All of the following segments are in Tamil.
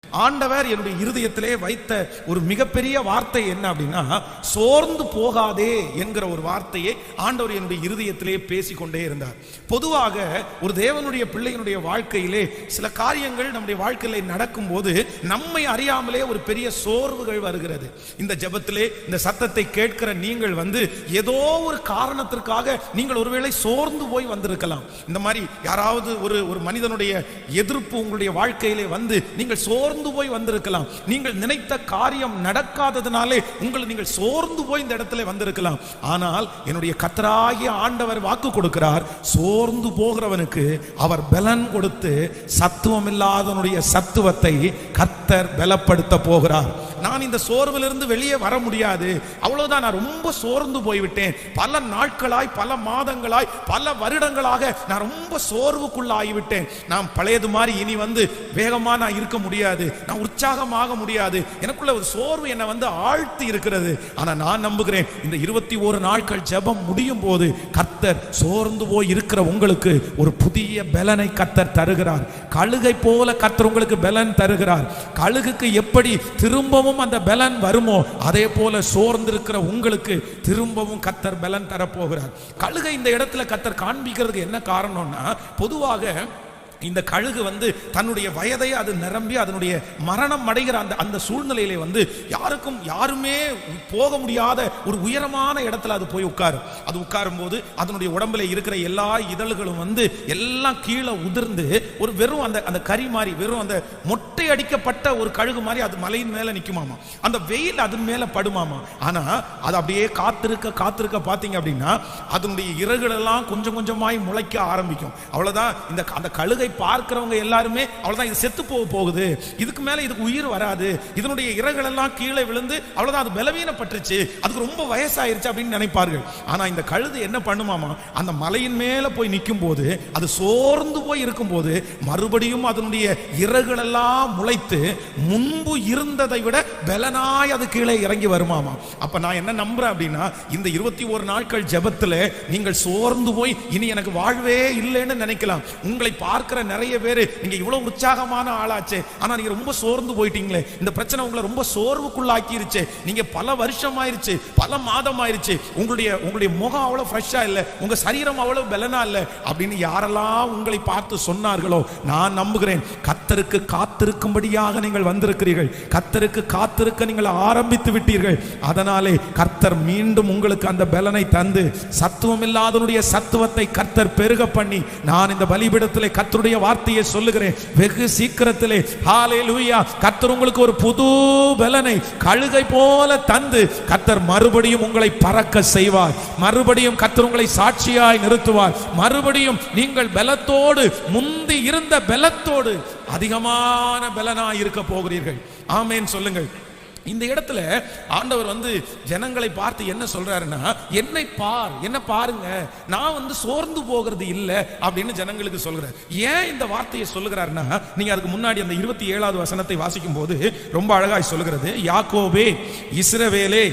ஆண்டவர் என்னுடைய இருதயத்திலே வைத்த ஒரு மிகப்பெரிய வார்த்தை என்ன அப்படின்னா, சோர்ந்து போகாதே என்கிற ஒரு வார்த்தையை ஆண்டவர் என்னுடைய இருதயத்திலே பேசிக்கொண்டே இருந்தார். பொதுவாக ஒரு தேவனுடைய பிள்ளையினுடைய வாழ்க்கையிலே சில காரியங்கள் நம்முடைய வாழ்க்கையிலே நடக்கும்போது நம்மை அறியாமலே ஒரு பெரிய சோர்வுகள் வருகிறது. இந்த ஜெபத்திலே இந்த சத்தத்தை கேட்கிற நீங்கள் ஏதோ ஒரு காரணத்திற்காக நீங்கள் ஒருவேளை சோர்ந்து போய் வந்திருக்கலாம். இந்த மாதிரி யாராவது ஒரு மனிதனுடைய எதிர்ப்பு உங்களுடைய வாழ்க்கையிலே நீங்கள் சோர்ந்து போய் வந்திருக்கலாம். நீங்கள் நினைத்த காரியம் நடக்காததினாலே நீங்கள் சோர்ந்து போய் இந்த இடத்துல வந்திருக்கலாம். ஆனால் என்னுடைய கர்த்தராகிய ஆண்டவர் வாக்கு கொடுக்கிறார், சோர்ந்து போகிறவனுக்கு அவர் பலன் கொடுத்து சத்துவம் இல்லாதவனுடைய சத்துவத்தை கர்த்தர் பலப்படுத்த போகிறார். நான் இந்த சோர்விலிருந்து வெளியே வர முடியாது, அவ்வளவுதான், நான் ரொம்ப சோர்ந்து போய்விட்டேன், பல நாட்களாய் பல மாதங்களாய் பல வருடங்களாக நான் ரொம்ப சோர்வுக்குள்ளாகிவிட்டேன், நான் பழையது மாதிரி இனி வேகமா நான் இருக்க முடியாது, நான் உற்சாகமாக முடியாது, எனக்குள்ள ஒரு சோர்வு என்னை ஆழ்த்தி இருக்கிறது. ஆனா நான் நம்புகிறேன், இந்த 21 நாட்கள் ஜெபம் முடியும் போது கர்த்தர் சோர்ந்து போய் இருக்கிற உங்களுக்கு ஒரு புதிய பலனை கர்த்தர் தருகிறார். கழுகை போல கர்த்தர் உங்களுக்கு பலன் தருகிறார். கழுகுக்கு எப்படி திரும்பவும் அந்த பலன் வருமோ அதே போல சோர்ந்திருக்கிற உங்களுக்கு திரும்பவும் கர்த்தர் பலன் தரப்போகிறார். கழுகை இந்த இடத்துல கர்த்தர் காண்பிக்கிறதுக்கு என்ன காரணம்னா, பொதுவாக இந்த கழுகு தன்னுடைய வயதை அது நிரம்பி அதனுடைய மரணம் அடைகிற அந்த சூழ்நிலையிலே யாருமே போக முடியாத ஒரு உயரமான இடத்துல அது போய் உட்காரும். அது உட்காரும் போது அதனுடைய உடம்புல இருக்கிற எல்லா இதழ்களும் எல்லாம் கீழே உதிர்ந்து ஒரு வெறும் அந்த கறி மாதிரி, வெறும் அந்த மொட்டை அடிக்கப்பட்ட ஒரு கழுகு மாதிரி அது மலையின் மேல நிக்குமாமா. அந்த வெயில் அது மேல படுமாமா. ஆனா அது அப்படியே காத்திருக்க பாத்தீங்க அப்படின்னா அதனுடைய இறகுகள் எல்லாம் கொஞ்சம் கொஞ்சமாய் முளைக்க ஆரம்பிக்கும். அவ்வளவுதான், அந்த கழுகை பார்க்கிறவங்க எல்லாருமே அவ்வளவுதான், இது செத்து போகுது, இதுக்கு மேல இதுக்கு உயிர் வராது, இதனுடைய இறகுகள் எல்லாம் கீழே விழுந்து அவ்வளவுதான், அது பலவீனப்பட்டுருச்சு, அதுக்கு ரொம்ப வயசாயிருச்சு அப்படின்னு நினைப்பார்கள். ஆனா இந்த கழுது என்ன பண்ணுமாமா, அந்த மலையின் மேல போய் நிற்கும் போது அது சோர்ந்து போய் இருக்கும் போது மறுபடியும் அதனுடைய இறகுகள் எல்லாம் முளைத்து முன்பு இருந்ததை விட பலனாய் அது கீழே இறங்கி வருமாமா. அப்ப நான் என்ன நம்புறேன் அப்படின்னா, இந்த 21 நாட்கள் ஜெபத்துல நீங்கள் சோர்ந்து போய் இனி எனக்கு வாழ்வே இல்லைன்னு நினைக்கலாம். உங்களை பார்க்கிற நிறைய பேரு நீங்க இவ்வளவு உற்சாகமான ஆளாச்சே, ஆனா நீங்க ரொம்ப சோர்ந்து போயிட்டீங்களே, இந்த பிரச்சனை உங்களை ரொம்ப சோர்வுக்குள்ளாக்கிருச்சு, நீங்க பல வருஷம் ஆயிருச்சு, பல மாதம் ஆயிருச்சு, உங்களுடைய முகம் அவ்வளவு ஃப்ரெஷ்ஷா இல்ல, உங்க சரீரம் அவ்வளவு பலனா இல்ல அப்படின்னு யாரெல்லாம் உங்களை பார்த்து சொன்னார்களோ, நான் நம்புகிறேன் கர்த்தருக்கு காத்திருக்கும்படியாக நீங்கள் வந்திருக்கிறீர்கள். கர்த்தருக்கு காத்திருக்க நீங்கள் ஆரம்பித்து விட்டீர்கள். அதனாலே கர்த்தர் மீண்டும் உங்களுக்கு அந்த பலனை தந்து சத்துவம் இல்லாதவனுடைய சத்துவத்தை கர்த்தர் பெருக பண்ணி, நான் இந்த பலிபீடத்திலே கர்த்தருடைய வார்த்தையை சொல்லுகிறேன், வெகு சீக்கிரத்திலே ஹல்லேலூயா கர்த்தர் உங்களுக்கு ஒரு புது பலனை கழுகை போல தந்து கர்த்தர் மறுபடியும் உங்களை பறக்க செய்வார். மறுபடியும் கர்த்தர் உங்களை சாட்சியாய் நிறுத்துவார். மறுபடியும் நீங்கள் பலத்தோடு, முந்தி இருந்த பலத்தோடு அதிகமான பலனாய் இருக்க போகிறீர்கள். ஆமென் சொல்லுங்கள். இந்த இடத்துல ஆண்டவர் ஜனங்களை பார்த்து என்ன சொல்றாருன்னா, என்னை பாருங்க, நான் சோர்ந்து போகிறது இல்லை அப்படின்னு ஜனங்களுக்கு சொல்றாரு. ஏன் இந்த வார்த்தையை சொல்லுகிறாருன்னா, நீங்க அதுக்கு முன்னாடி அந்த 27வது வசனத்தை வாசிக்கும் போது ரொம்ப அழகாய் சொல்லுகிறது, யாக்கோபே இஸ்ரவேலே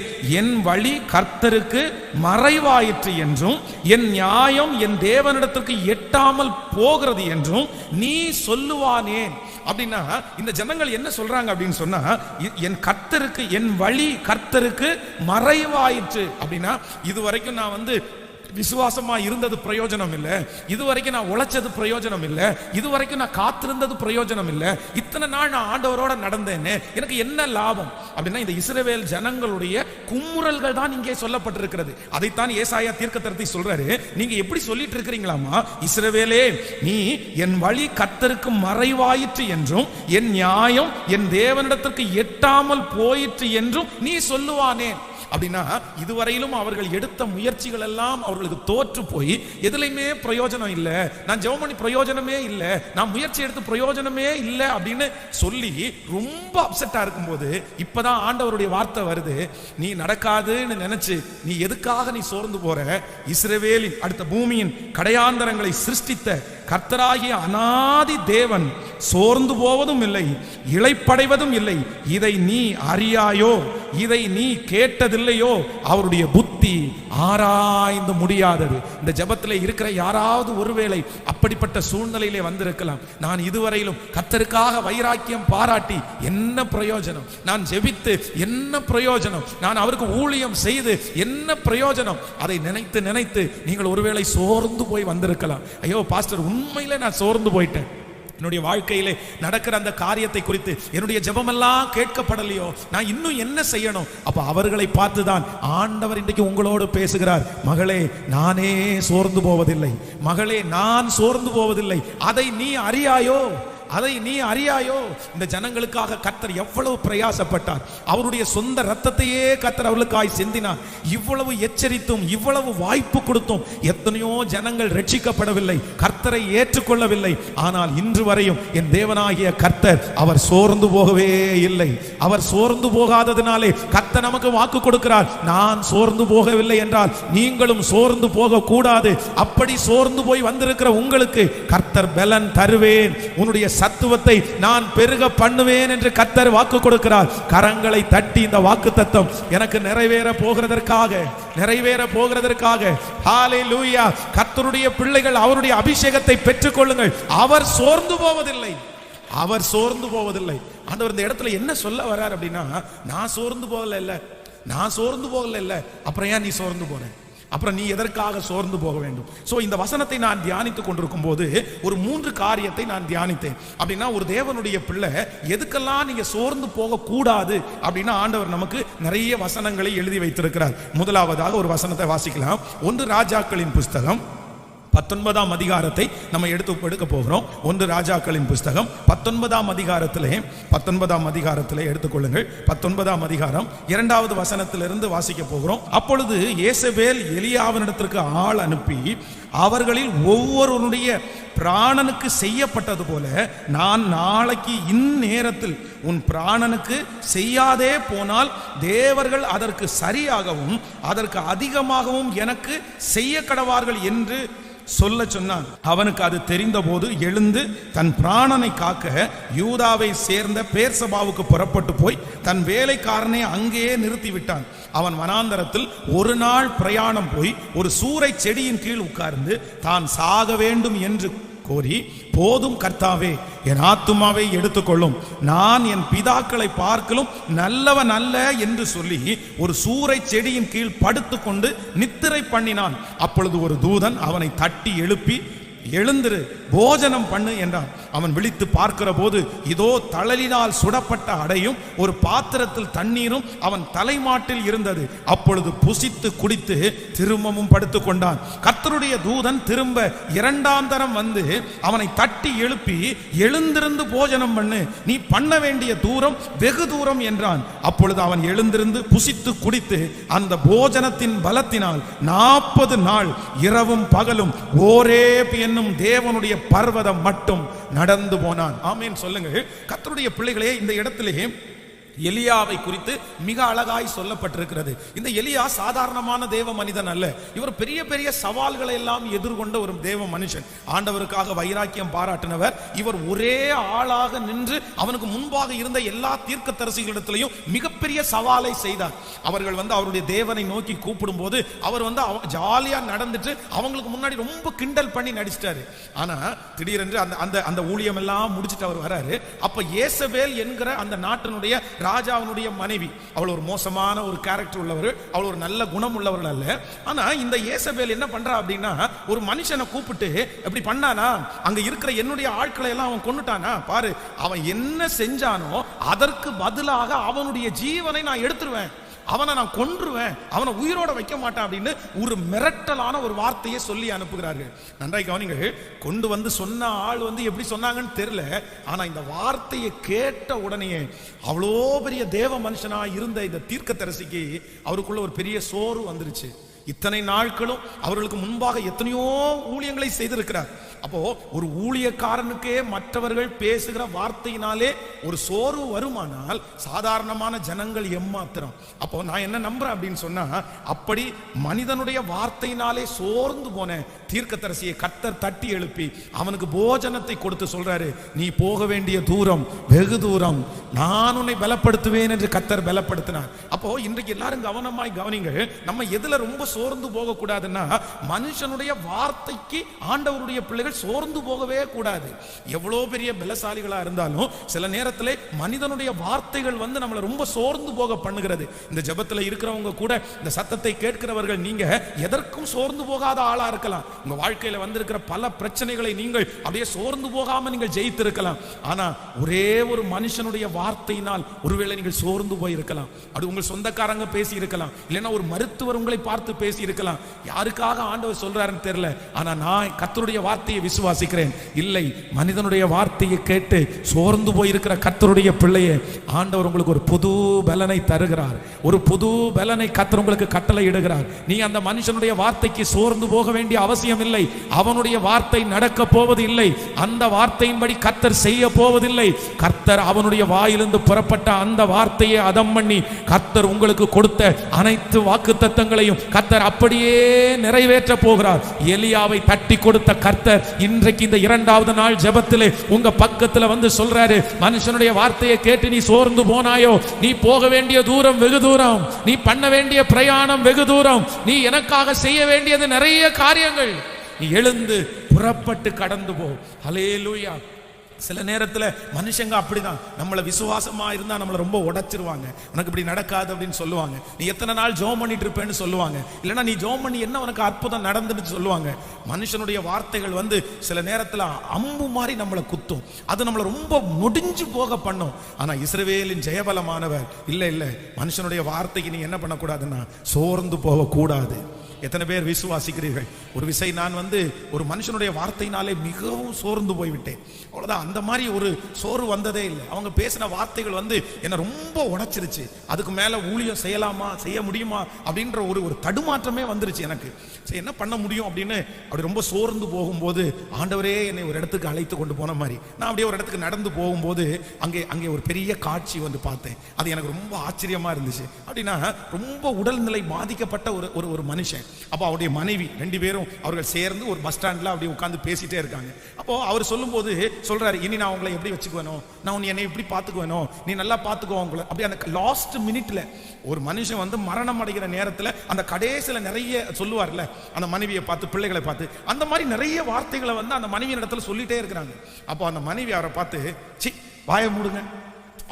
என் வழி கர்த்தருக்கு மறைவாயிற்று என்றும் என் நியாயம் என் தேவனிடத்திற்கு எட்டாமல் போகிறது என்றும் நீ சொல்லுவானேன். அப்படின்னா இந்த ஜனங்கள் என்ன சொல்றாங்க அப்படின்னு சொன்னா, என் கர்த்தருக்கு, என் வழி கர்த்தருக்கு மறைவாயிற்று. அப்படின்னா இதுவரைக்கும் நான் விசுவாசமா இருந்தது பிரயோஜனம் இல்லை, இதுவரைக்கும் நான் உழைச்சது பிரயோஜனம் இல்லை, இதுவரைக்கும் நான் காத்திருந்தது பிரயோஜனம் இல்லை, இத்தனை நாள் நான் ஆண்டவரோட நடந்தேனே, எனக்கு என்ன லாபம் அப்படின்னா, இந்த இஸ்ரவேல் ஜனங்களுடைய குமுறல்கள் தான் இங்கே சொல்லப்பட்டிருக்கிறது. அதைத்தான் ஏசாயா தீர்க்கதரிசி சொல்றாரு, நீங்க எப்படி சொல்லிட்டு இருக்கிறீங்களாமா, இஸ்ரவேலே நீ என் வழி கர்த்தருக்கு மறைவாயிற்று என்றும் என் நியாயம் என் தேவனிடத்திற்கு எட்டாமல் போயிற்று என்றும் நீ சொல்லுவானே. அப்படின்னா இதுவரையிலும் அவர்கள் எடுத்த முயற்சிகள் எல்லாம் அவர்களுக்கு தோற்று போய் எதுலையுமே பிரயோஜனம் இல்லை, நான் ஜெபம் பண்ணி பிரயோஜனமே இல்லை, நான் முயற்சி எடுத்து பிரயோஜனமே இல்லை அப்படின்னு சொல்லி ரொம்ப அப்செட்டா இருக்கும்போது இப்பதான் ஆண்டவருடைய வார்த்தை வருது, நீ நடக்காதுன்னு நினைச்சு நீ எதுக்காக நீ சோர்ந்து போற, இஸ்ரவேலின் அடுத்த பூமியின் கடையாந்தரங்களை சிருஷ்டித்த கர்த்தராகிய அநாதி தேவன் சோர்ந்து போவதும் இல்லை, இளைப்படைவதும் இல்லை. இதை நீ அறியாயோ? இதை நீ கேட்டதில்லையோ? அவருடைய புத்தி ஆராய்ந்து முடியாதது. இந்த ஜெபத்தில் இருக்கிற யாராவது ஒருவேளை அப்படிப்பட்ட சூழ்நிலையிலே வந்திருக்கலாம். நான் இதுவரையிலும் கர்த்தருக்காக வைராக்கியம் பாராட்டி என்ன பிரயோஜனம்? நான் ஜெபித்து என்ன பிரயோஜனம்? நான் அவருக்கு ஊழியம் செய்து என்ன பிரயோஜனம்? அதை நினைத்து நினைத்து நீங்கள் ஒருவேளை சோர்ந்து போய் வந்திருக்கலாம். ஐயோ பாஸ்டர், உண்மையிலே நான் சோர்ந்து போயிட்டேன். என்னுடைய வாழ்க்கையிலே நடக்கிற அந்த காரியத்தை குறித்து என்னுடைய ஜெபமெல்லாம் கேட்கப்படலையோ, நான் இன்னும் என்ன செய்யணும்? அப்ப அவர்களை பார்த்துதான் ஆண்டவர் இன்றைக்கு உங்களோடு பேசுகிறார். மகளே, நானே சோர்ந்து போவதில்லை. மகளே, நான் சோர்ந்து போவதில்லை. அதை நீ அறியாயோ? அதை நீ அறியாயோ? இந்த ஜனங்களுக்காக கர்த்தர் எவ்வளவு பிரயாசப்பட்டார். அவருடைய சொந்த ரத்தத்தையே கர்த்தர் அவர்களுக்காய் சிந்தினார். இவ்வளவு எச்சரித்தும் இவ்வளவு வாய்ப்பு கொடுத்தும் எத்தனையோ ஜனங்கள் ரட்சிக்கப்படவில்லை, கர்த்தரை ஏற்றுக்கொள்ளவில்லை. ஆனால் இன்று வரையும் என் தேவனாகிய கர்த்தர் அவர் சோர்ந்து போகவே இல்லை. அவர் சோர்ந்து போகாததினாலே கர்த்தர் நமக்கு வாக்கு கொடுக்கிறார், நான் சோர்ந்து போகவில்லை என்றால் நீங்களும் சோர்ந்து போக கூடாது. அப்படி சோர்ந்து போய் வந்திருக்கிற உங்களுக்கு கர்த்தர் பலன் தருவேன், உன்னுடைய சத்துவத்தை நான் பெருக பண்ணுவேன் என்று கர்த்தர் வாக்கு கொடுக்கிறார். கரங்களை தட்டி இந்த வாக்கு தத்தம் எனக்கு நிறைவேற போகிறதற்காக ஹalleluya. கர்த்தருடைய பிள்ளைகள் அவருடைய அபிஷேகத்தை பெற்றுக் கொள்ளுங்கள். அவர் சோர்ந்து போவதில்லை, அவர் சோர்ந்து போவதில்லை. ஆண்டவர் இந்த இடத்துல என்ன சொல்ல வர்றார் அப்படின்னா, நான் சோர்ந்து போகல இல்ல, அப்புறம் ஏன் நீ சோர்ந்து போற? அப்புறம் நீ எதற்காக சோர்ந்து போக வேண்டும்? சோ இந்த வசனத்தை நான் தியானித்துக் கொண்டிருக்கும் போது ஒரு 3 காரியத்தை நான் தியானித்தேன். அப்படின்னா ஒரு தேவனுடைய பிள்ளை எதுக்கெல்லாம் நீங்க சோர்ந்து போக கூடாது அப்படின்னா ஆண்டவர் நமக்கு நிறைய வசனங்களை எழுதி வைத்திருக்கிறார். முதலாவதாக ஒரு வசனத்தை வாசிக்கலாம். 1 ராஜாக்களின் புஸ்தகம் 19ஆம் அதிகாரத்தை நம்ம எடுக்க போகிறோம். 1 ராஜாக்களின் புஸ்தகம் 19ஆம் அதிகாரத்திலே எடுத்துக்கொள்ளுங்கள். 19ஆம் அதிகாரம் 2வது வசனத்திலிருந்து வாசிக்க போகிறோம். அப்பொழுது யேசபேல் எலியாவினிடத்திற்கு ஆள் அனுப்பி, அவர்களில் ஒவ்வொருவனுடைய பிராணனுக்கு செய்யப்பட்டது போல நான் நாளைக்கு இந்நேரத்தில் உன் பிராணனுக்கு செய்யாதே போனால் தேவர்கள் அதற்கு சரியாகவும் அதற்கு அதிகமாகவும் எனக்கு செய்ய கடவார்கள் என்று சொல்ல சொன்னான். அவனுக்கு அது தெரிந்த போது எழுந்து தன் பிராணனை காக்க யூதாவை சேர்ந்த பேர்சபாவுக்கு புறப்பட்டு போய் தன் வேலைக்காரனை அங்கேயே நிறுத்திவிட்டான். அவன் வனாந்தரத்தில் 1 நாள் பிரயாணம் போய் ஒரு சூரை செடியின் கீழ் உட்கார்ந்து தான் சாக வேண்டும் என்று கோரி, போதும் கர்த்தாவே, என் ஆத்துமாவை எடுத்துக்கொள்ளும், நான் என் பிதாக்களை பார்க்கலும் நல்லவன் அல்ல என்று சொல்லி ஒரு சூரை செடியின் கீழ் படுத்துக்கொண்டு நித்திரை பண்ணினான். அப்பொழுது ஒரு தூதன் அவனை தட்டி எழுப்பி, எழுந்திரு, போஜனம் பண்ணு என்றான். அவன் விழித்து பார்க்கிற போது இதோ தழலினால் சுடப்பட்ட அடையும் ஒரு பாத்திரத்தில் தண்ணீரும் அவன் தலைமாட்டில் இருந்தது. அப்பொழுது புசித்து குடித்து திரும்பவும் படுத்துக் கொண்டான். கர்த்தருடைய தூதன் திரும்ப 2ஆம் தரம் வந்து அவனை தட்டி எழுப்பி, எழுந்திருந்து போஜனம் பண்ணு, நீ பண்ண வேண்டிய தூரம் வெகு தூரம் என்றான். அப்பொழுது அவன் எழுந்திருந்து புசித்து குடித்து அந்த போஜனத்தின் பலத்தினால் 40 நாள் இரவும் பகலும் ஓரேப் என்னும் தேவனுடைய பர்வதம் மட்டும் நடந்து போனான். ஆமென் சொல்லுங்க. கர்த்தருடைய பிள்ளைகளே, இந்த இடத்திலே எலியாவை குறித்து மிக அழகாய் சொல்லப்பட்டிருக்கிறது. இந்த எலியா சாதாரணமான தேவ மனிதன் அல்ல. இவர் பெரிய பெரிய சவால்களை எல்லாம் எதிர்கொண்ட ஒரு தேவ மனுஷன். ஆண்டவருக்காக வைராக்கியம் பாராட்டினவர். இவர் ஒரே ஆளாக நின்று அவனுக்கு முன்பாக இருந்த எல்லா தீர்க்கதரிசிகளிடத்திலையும் மிகப்பெரிய சவாலை செய்தார். அவர்கள் அவருடைய தேவனை நோக்கி கூப்பிடும் போது அவர் ஜாலியா நடந்துட்டு அவங்களுக்கு முன்னாடி ரொம்ப கிண்டல் பண்ணி நடிச்சிட்டாரு. ஆனா திடீரென்று அந்த ஊழியம் எல்லாம் முடிச்சுட்டு அவர் வராரு. அப்ப யேசபேல் என்கிற அந்த நாட்டினுடைய ராஜாவினுடைய மனைவி, அவள் ஒரு மோசமான ஒரு கேரக்டர் உள்ளவர், அவள் ஒரு நல்ல குணம் உள்ளவர்கள் அல்ல. ஆனா இந்த யேசபேல் என்ன பண்றா அப்படின்னா, ஒரு மனுஷனை கூப்பிட்டு எப்படி பண்ணானா, அங்க இருக்கிற என்னுடைய ஆட்களை எல்லாம் அவன் கொன்னுட்டானா பாரு, அவன் என்ன செஞ்சானோ அதற்கு பதிலாக அவனுடைய ஜீவனை நான் எடுத்துருவேன், அவனை நான் கொன்றுவேன், அவனை உயிரோட வைக்க மாட்டேன் அப்படின்னு ஒரு மிரட்டலான ஒரு வார்த்தையை சொல்லி அனுப்புகிறார்கள். நன்றாய் கவனிங்க. கொண்டு வந்து சொன்ன ஆள் எப்படி சொன்னாங்கன்னு தெரியல. ஆனா இந்த வார்த்தையை கேட்ட உடனே அவ்வளோ பெரிய தேவ மனுஷனா இருந்த இந்த தீர்க்கதரிசிக்கு அவருக்குள்ள ஒரு பெரிய சோறு வந்துருச்சு. இத்தனை நாட்களும் அவர்களுக்கு முன்பாக எத்தனையோ ஊழியங்களை செய்திருக்கிறார். அப்போ ஒரு ஊழியக்காரனுக்கே மற்றவர்கள் பேசுகிற வார்த்தையினாலே ஒரு சோர்வு வருமானால் சாதாரணமான ஜனங்கள் எம்மாத்திரம். அப்போ நான் என்ன நம்புறேன் அப்படின்னு சொன்னா, அப்படி மனிதனுடைய வார்த்தையினாலே சோர்ந்து போன தீர்க்கதரிசியை கர்த்தர் தட்டி எழுப்பி அவனுக்கு போஜனத்தை கொடுத்து சொல்றாரு, நீ போக வேண்டிய தூரம் வெகு தூரம், நான் உன்னை பலப்படுத்துவேன் என்று கர்த்தர் பலப்படுத்தினார். அப்போ இன்றைக்கு எல்லாரும் கவனமாய் கவனிங்க, நம்ம எதுல ரொம்ப சோர்ந்து போக கூடாதுன்னா, மனுஷனுடைய வார்த்தைக்கு ஆண்டவருடைய பிள்ளைகள் சோர்ந்து போகவே கூடாது. எவ்வளவு பெரிய பலசாலிகளா இருந்தாலும் சில நேரத்தில் மனிதனுடைய வார்த்தைகள் வந்து நம்மளை ரொம்ப சோர்ந்து போக பண்ணுகிறது. இந்த ஜெபத்துல இருக்கிறவங்க கூட, இந்த சத்தத்தை கேட்கிறவர்கள், நீங்க எதற்கும் சோர்ந்து போகாத ஆளா இருக்கலாம். உங்க வாழ்க்கையில வந்திருக்கிற பல பிரச்சனைகளை நீங்கள் அப்படியே சோர்ந்து போகாம நீங்கள் ஜெயித்திருக்கலாம். ஆனா ஒரே ஒரு மனுஷனுடைய வார்த்தையினால் ஒருவேளை நீங்கள் சோர்ந்து போயிருக்கலாம். அது உங்கள் சொந்தக்காரங்க பேசி இருக்கலாம், இல்லைன்னா ஒரு மருத்துவர் உங்களை பார்த்து பேசி இருக்கலாம். யாருக்காக ஆண்டவர் சொல்றாருன்னு தெரியல, ஆனா நான் கர்த்தருடைய வார்த்தையை விசுவாசிக்கிறேன். இல்லை, மனிதனுடைய வார்த்தையை கேட்டு சோர்ந்து போயிருக்கிற கர்த்தருடைய பிள்ளையே, ஆண்டவர் உங்களுக்கு ஒரு புது பலனை தருகிறார். ஒரு புது பலனை கர்த்தர் உங்களுக்கு கட்டளை இடுகிறார். நீ அந்த மனுஷனுடைய வார்த்தைக்கு சோர்ந்து போக வேண்டிய அவசியம் இல்லை. அவனுடைய வார்த்தை நடக்க போவது இல்லை. அந்த வார்த்தையின்படி கர்த்தர் செய்ய போவதில்லை. கர்த்தர் அவனுடைய வாயிலிருந்து புறப்பட்ட அந்த வார்த்தையை அதம் பண்ணி கர்த்தர் உங்களுக்கு கொடுத்த அனைத்து வாக்குத்தத்தங்களையும் கர்த்தர் அப்படியே நிறைவேற்ற போகிறார். எலியாவை தட்டி கொடுத்த கர்த்தர் இன்றைக்கு இந்த இரண்டாவது நாள் ஜெபத்திலே உங்க பக்கத்துல வந்து சொல்றாரு, மனுஷனுடைய வார்த்தையை கேட்டு நீ சோர்ந்து போனாயோ, நீ போக வேண்டிய தூரம் வெகு தூரம், நீ பண்ண வேண்டிய பிரயாணம் வெகு தூரம், நீ எனக்காக செய்ய வேண்டியது நிறைய காரியங்கள், நீ எழுந்து புறப்பட்டு கடந்து போ. ஹல்லேலூயா. சில நேரத்தில் மனுஷங்க அப்படிதான், நம்மளை விசுவாசமா இருந்தா நம்மளை ரொம்ப உடைச்சிருவாங்க. உனக்கு இப்படி நடக்காது அப்படின்னு சொல்லுவாங்க. நீ எத்தனை நாள் ஜெபம் பண்ணிட்டு இருப்பேன்னு சொல்லுவாங்க. இல்லைன்னா நீ ஜெபம் பண்ணி என்ன உனக்கு அற்புதம் நடந்துன்னு சொல்லுவாங்க. மனுஷனுடைய வார்த்தைகள் வந்து சில நேரத்தில் அம்பு மாதிரி நம்மளை குத்தும். அது நம்மளை ரொம்ப நொடிஞ்சு போக பண்ணும். ஆனா இஸ்ரவேலின் ஜெயபலமானவர் இல்லை இல்லை, மனுஷனுடைய வார்த்தைக்கு நீ என்ன பண்ணக்கூடாதுன்னா சோர்ந்து போக கூடாது. எத்தனை பேர் விசுவாசிக்கிறீர்கள்? ஒரு விசை நான் வந்து ஒரு மனுஷனுடைய வார்த்தையினாலே மிகவும் சோர்ந்து போய்விட்டேன். அவ்வளவுதான், அந்த மாதிரி ஒரு சோர்வு வந்ததே இல்லை. அவங்க பேசின வார்த்தைகள் வந்து என்னை ரொம்ப உடைச்சிருச்சு. அதுக்கு மேல ஊழியம் செய்யலாமா, செய்ய முடியுமா அப்படின்ற ஒரு தடுமாற்றமே வந்துருச்சு எனக்கு. சரி, என்ன பண்ண முடியும் அப்படின்னு அப்படி ரொம்ப சோர்ந்து போகும்போது ஆண்டவரே என்னை ஒரு இடத்துக்கு அழைத்து கொண்டு போன மாதிரி நான் அப்படியே ஒரு இடத்துக்கு நடந்து போகும்போது அங்கே ஒரு பெரிய காட்சி வந்து பார்த்தேன். அது எனக்கு ரொம்ப ஆச்சரியமா இருந்துச்சு. அப்படின்னா ரொம்ப உடல்நிலை பாதிக்கப்பட்ட ஒரு மனுஷன். அப்போ அவருடைய மனைவி 2 பேரும் அவர்கள் சேர்ந்து ஒரு பஸ் ஸ்டாண்ட்ல அப்படியே உட்கார்ந்து பேசிட்டே இருக்காங்க. அப்போ அவர் சொல்லும்போது சொல்றாரு, இனி நான் உங்களை எப்படி வச்சுக்குவேனோ, நான் உன்னை என்னை எப்படி பார்த்துக்குவேனோ, நீ நல்லா பார்த்துக்கோ உங்களை. அப்படி அந்த லாஸ்ட் மினிட்ல ஒரு மனுஷன் வந்து மரணம் அடைகிற நேரத்தில் அந்த கடைசியில நிறைய சொல்லுவார்ல, அந்த மனைவியை பார்த்து பிள்ளைகளை பார்த்து அந்த மாதிரி நிறைய வார்த்தைகளை வந்து அந்த மனைவியின் இடத்துல சொல்லிட்டே இருக்கிறாங்க. அப்போ அந்த மனைவி அவரை பார்த்து, சி வாயை மூடுங்க,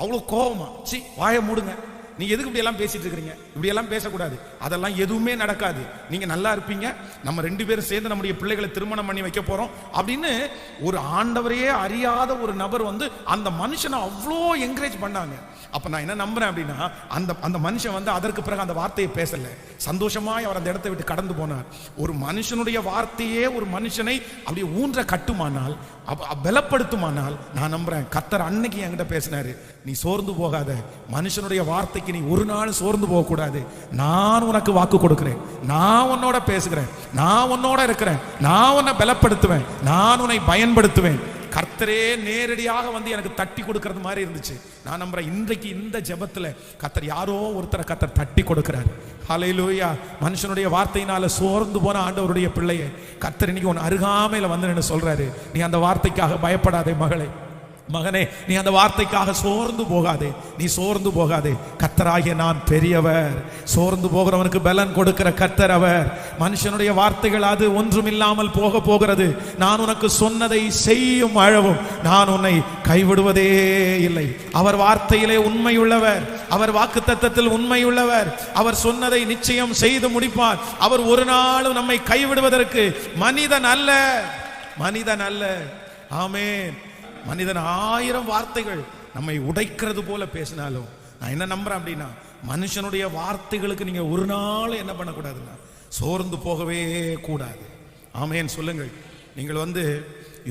அவ்வளோ கோபமா, சி வாயை மூடுங்க, நீங்க எதுக்கு இப்படி எல்லாம் பேசிட்டு இருக்கீங்க, இப்படி எல்லாம் பேசக்கூடாது, அதெல்லாம் எதுவுமே நடக்காது, நீங்க நல்லா இருப்பீங்க, நம்ம 2 பேரும் சேர்ந்து நம்முடைய பிள்ளைகளை திருமணம் பண்ணி வைக்க போறோம் அப்படின்னு ஒரு ஆண்டவரையே அறியாத ஒரு நபர் வந்து அந்த மனுஷனை அவ்வளோ என்கரேஜ் பண்ணாங்க. அப்ப நான் என்ன நம்புறேன் அப்படின்னா, அந்த மனுஷன் வந்து அதற்கு பிறகு அந்த வார்த்தையை பேசல, சந்தோஷமாய் அவர் அந்த இடத்தை விட்டு கடந்து போனார். ஒரு மனுஷனுடைய வார்த்தையே ஒரு மனுஷனை அப்படியே ஊன்ற கட்டுமானால், பலப்படுத்துமானால், நான் நம்புறேன் கர்த்தர் அன்னைக்கு என்கிட்ட பேசினாரு, நீ சோர்ந்து போகாத, மனுஷனுடைய வார்த்தைக்கு நீ ஒரு நாள் சோர்ந்து போக கூடாது, நான் உனக்கு வாக்கு கொடுக்கிறேன், நான் உன்னோட பேசுகிறேன், நான் உன்னோட இருக்கிறேன், நான் உன்னை பலப்படுத்துவேன், நான் உன்னை பயன்படுத்துவேன். கர்த்தரே நேரடியாக வந்து எனக்கு தட்டி கொடுக்கிறது மாதிரி இருந்துச்சு. நான் நம்புறேன் இன்றைக்கு இந்த ஜெபத்துல கர்த்தர் யாரோ ஒருத்தரை கர்த்தர் தட்டி கொடுக்கிறார். ஹல்லேலூயா. மனுஷனுடைய வார்த்தையினால சோர்ந்து போன ஆண்டவருடைய பிள்ளையை கர்த்தர் இன்னைக்கு உன் அருகாமையில வந்து சொல்றாரு, நீ அந்த வார்த்தைக்காக பயப்படாதே மகளே, மகனே, நீ அந்த வார்த்தைக்காக சோர்ந்து போகாதே, நீ சோர்ந்து போகாதே. கர்த்தராகிய நான் பெரியவர், சோர்ந்து போகிறவனுக்கு பலன் கொடுக்கிற கர்த்தர் அவர். மனுஷனுடைய வார்த்தைகள் அது ஒன்றுமில்லாமல் போக போகிறது. நான் உனக்கு சொன்னதை செய்யும் அளவும் நான் உன்னை கைவிடுவதே இல்லை. அவர் வார்த்தையிலே உண்மையுள்ளவர், அவர் வாக்குத்தத்தத்தில் உண்மையுள்ளவர், அவர் சொன்னதை நிச்சயம் செய்து முடிப்பார். அவர் ஒரு நாளும் நம்மை கைவிடுவதற்கு மனிதன் அல்ல, மனிதன் அல்ல. ஆமென். மனிதன் 1000 வார்த்தைகள் நம்மை உடைக்கிறது போல பேசினாலும் நான் என்ன நம்புறேன் அப்படின்னா, மனுஷனுடைய வார்த்தைகளுக்கு நீங்க ஒரு நாள் என்ன பண்ணக்கூடாதுன்னா சோர்ந்து போகவே கூடாது. ஆமென் சொல்லுங்கள். நீங்கள் வந்து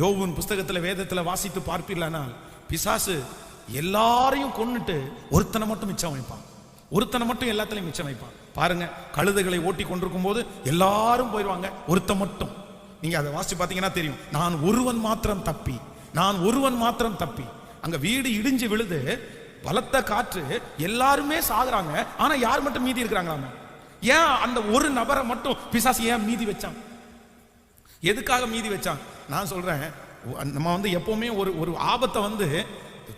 யோபுவின் புஸ்தகத்தில் வேதத்தில் வாசித்து பார்ப்பீர்களானால், பிசாசு எல்லாரையும் கொன்னுட்டு ஒருத்தனை மட்டும் மிச்சம் வைப்பான், ஒருத்தனை மட்டும் எல்லாத்திலையும் மிச்சம் வைப்பான். பாருங்க, கழுதைகளை ஓட்டி கொண்டிருக்கும் போது எல்லாரும் போயிடுவாங்க, ஒருத்தன் மட்டும் நீங்க அதை வாசிச்சு பார்த்தீங்கன்னா தெரியும். நான் ஒருவன் மாத்திரம் தப்பி, நான் ஒருவன் மாத்திரம் தப்பி. அங்க வீடு இடிஞ்சு விழுது, பலத்த காற்று, எல்லாருமே சாகுறாங்க. ஆனா யார் மட்டும் மீதி இருக்கிறாங்க? ஏன் அந்த ஒரு நபரை மட்டும் பிசாசு ஏன் மீதி வச்சான்? எதுக்காக மீதி வச்சான்? நான் சொல்றேன், நம்ம எப்பவுமே ஒரு ஆபத்தை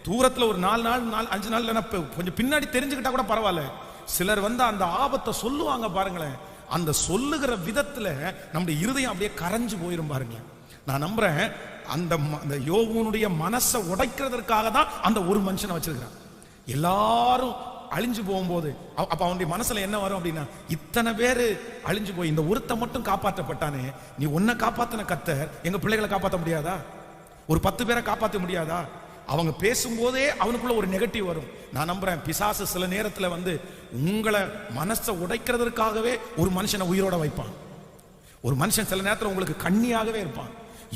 தூரத்துல ஒரு 4 நாள் 5 நாள் கொஞ்சம் பின்னாடி தெரிஞ்சுக்கிட்டா கூட பரவாயில்ல. சிலர் அந்த ஆபத்தை சொல்லுவாங்க பாருங்களேன். அந்த சொல்லுகிற விதத்துல நம்முடைய இருதயம் அப்படியே கரைஞ்சு போயிரும் பாருங்க. நான் நம்புறேன் அந்த யோபுனுடைய மனசை உடைக்கிறதுக்காக தான் அந்த ஒரு மனுஷனை வச்சிருக்கிறான். எல்லாரும் அழிஞ்சு போகும்போது அப்ப அவனுடைய மனசுல என்ன வரும் அப்படின்னா, இத்தனை பேரு அழிஞ்சு போய் இந்த ஒருத்த மட்டும் காப்பாற்றப்பட்டானே, நீ உன்னை காப்பாத்தின கர்த்தர் எங்க பிள்ளைகளை காப்பாற்ற முடியாதா? ஒரு 10 பேரை காப்பாற்ற முடியாதா? அவங்க பேசும்போதே அவனுக்குள்ள ஒரு நெகட்டிவ் வரும். நான் நம்புறேன் பிசாசு சில நேரத்துல உங்களை மனசை உடைக்கிறதுக்காகவே ஒரு மனுஷனை உயிரோட வைப்பான். ஒரு மனுஷன் சில நேரத்தில் உங்களுக்கு கண்ணியாகவே இருப்பான்.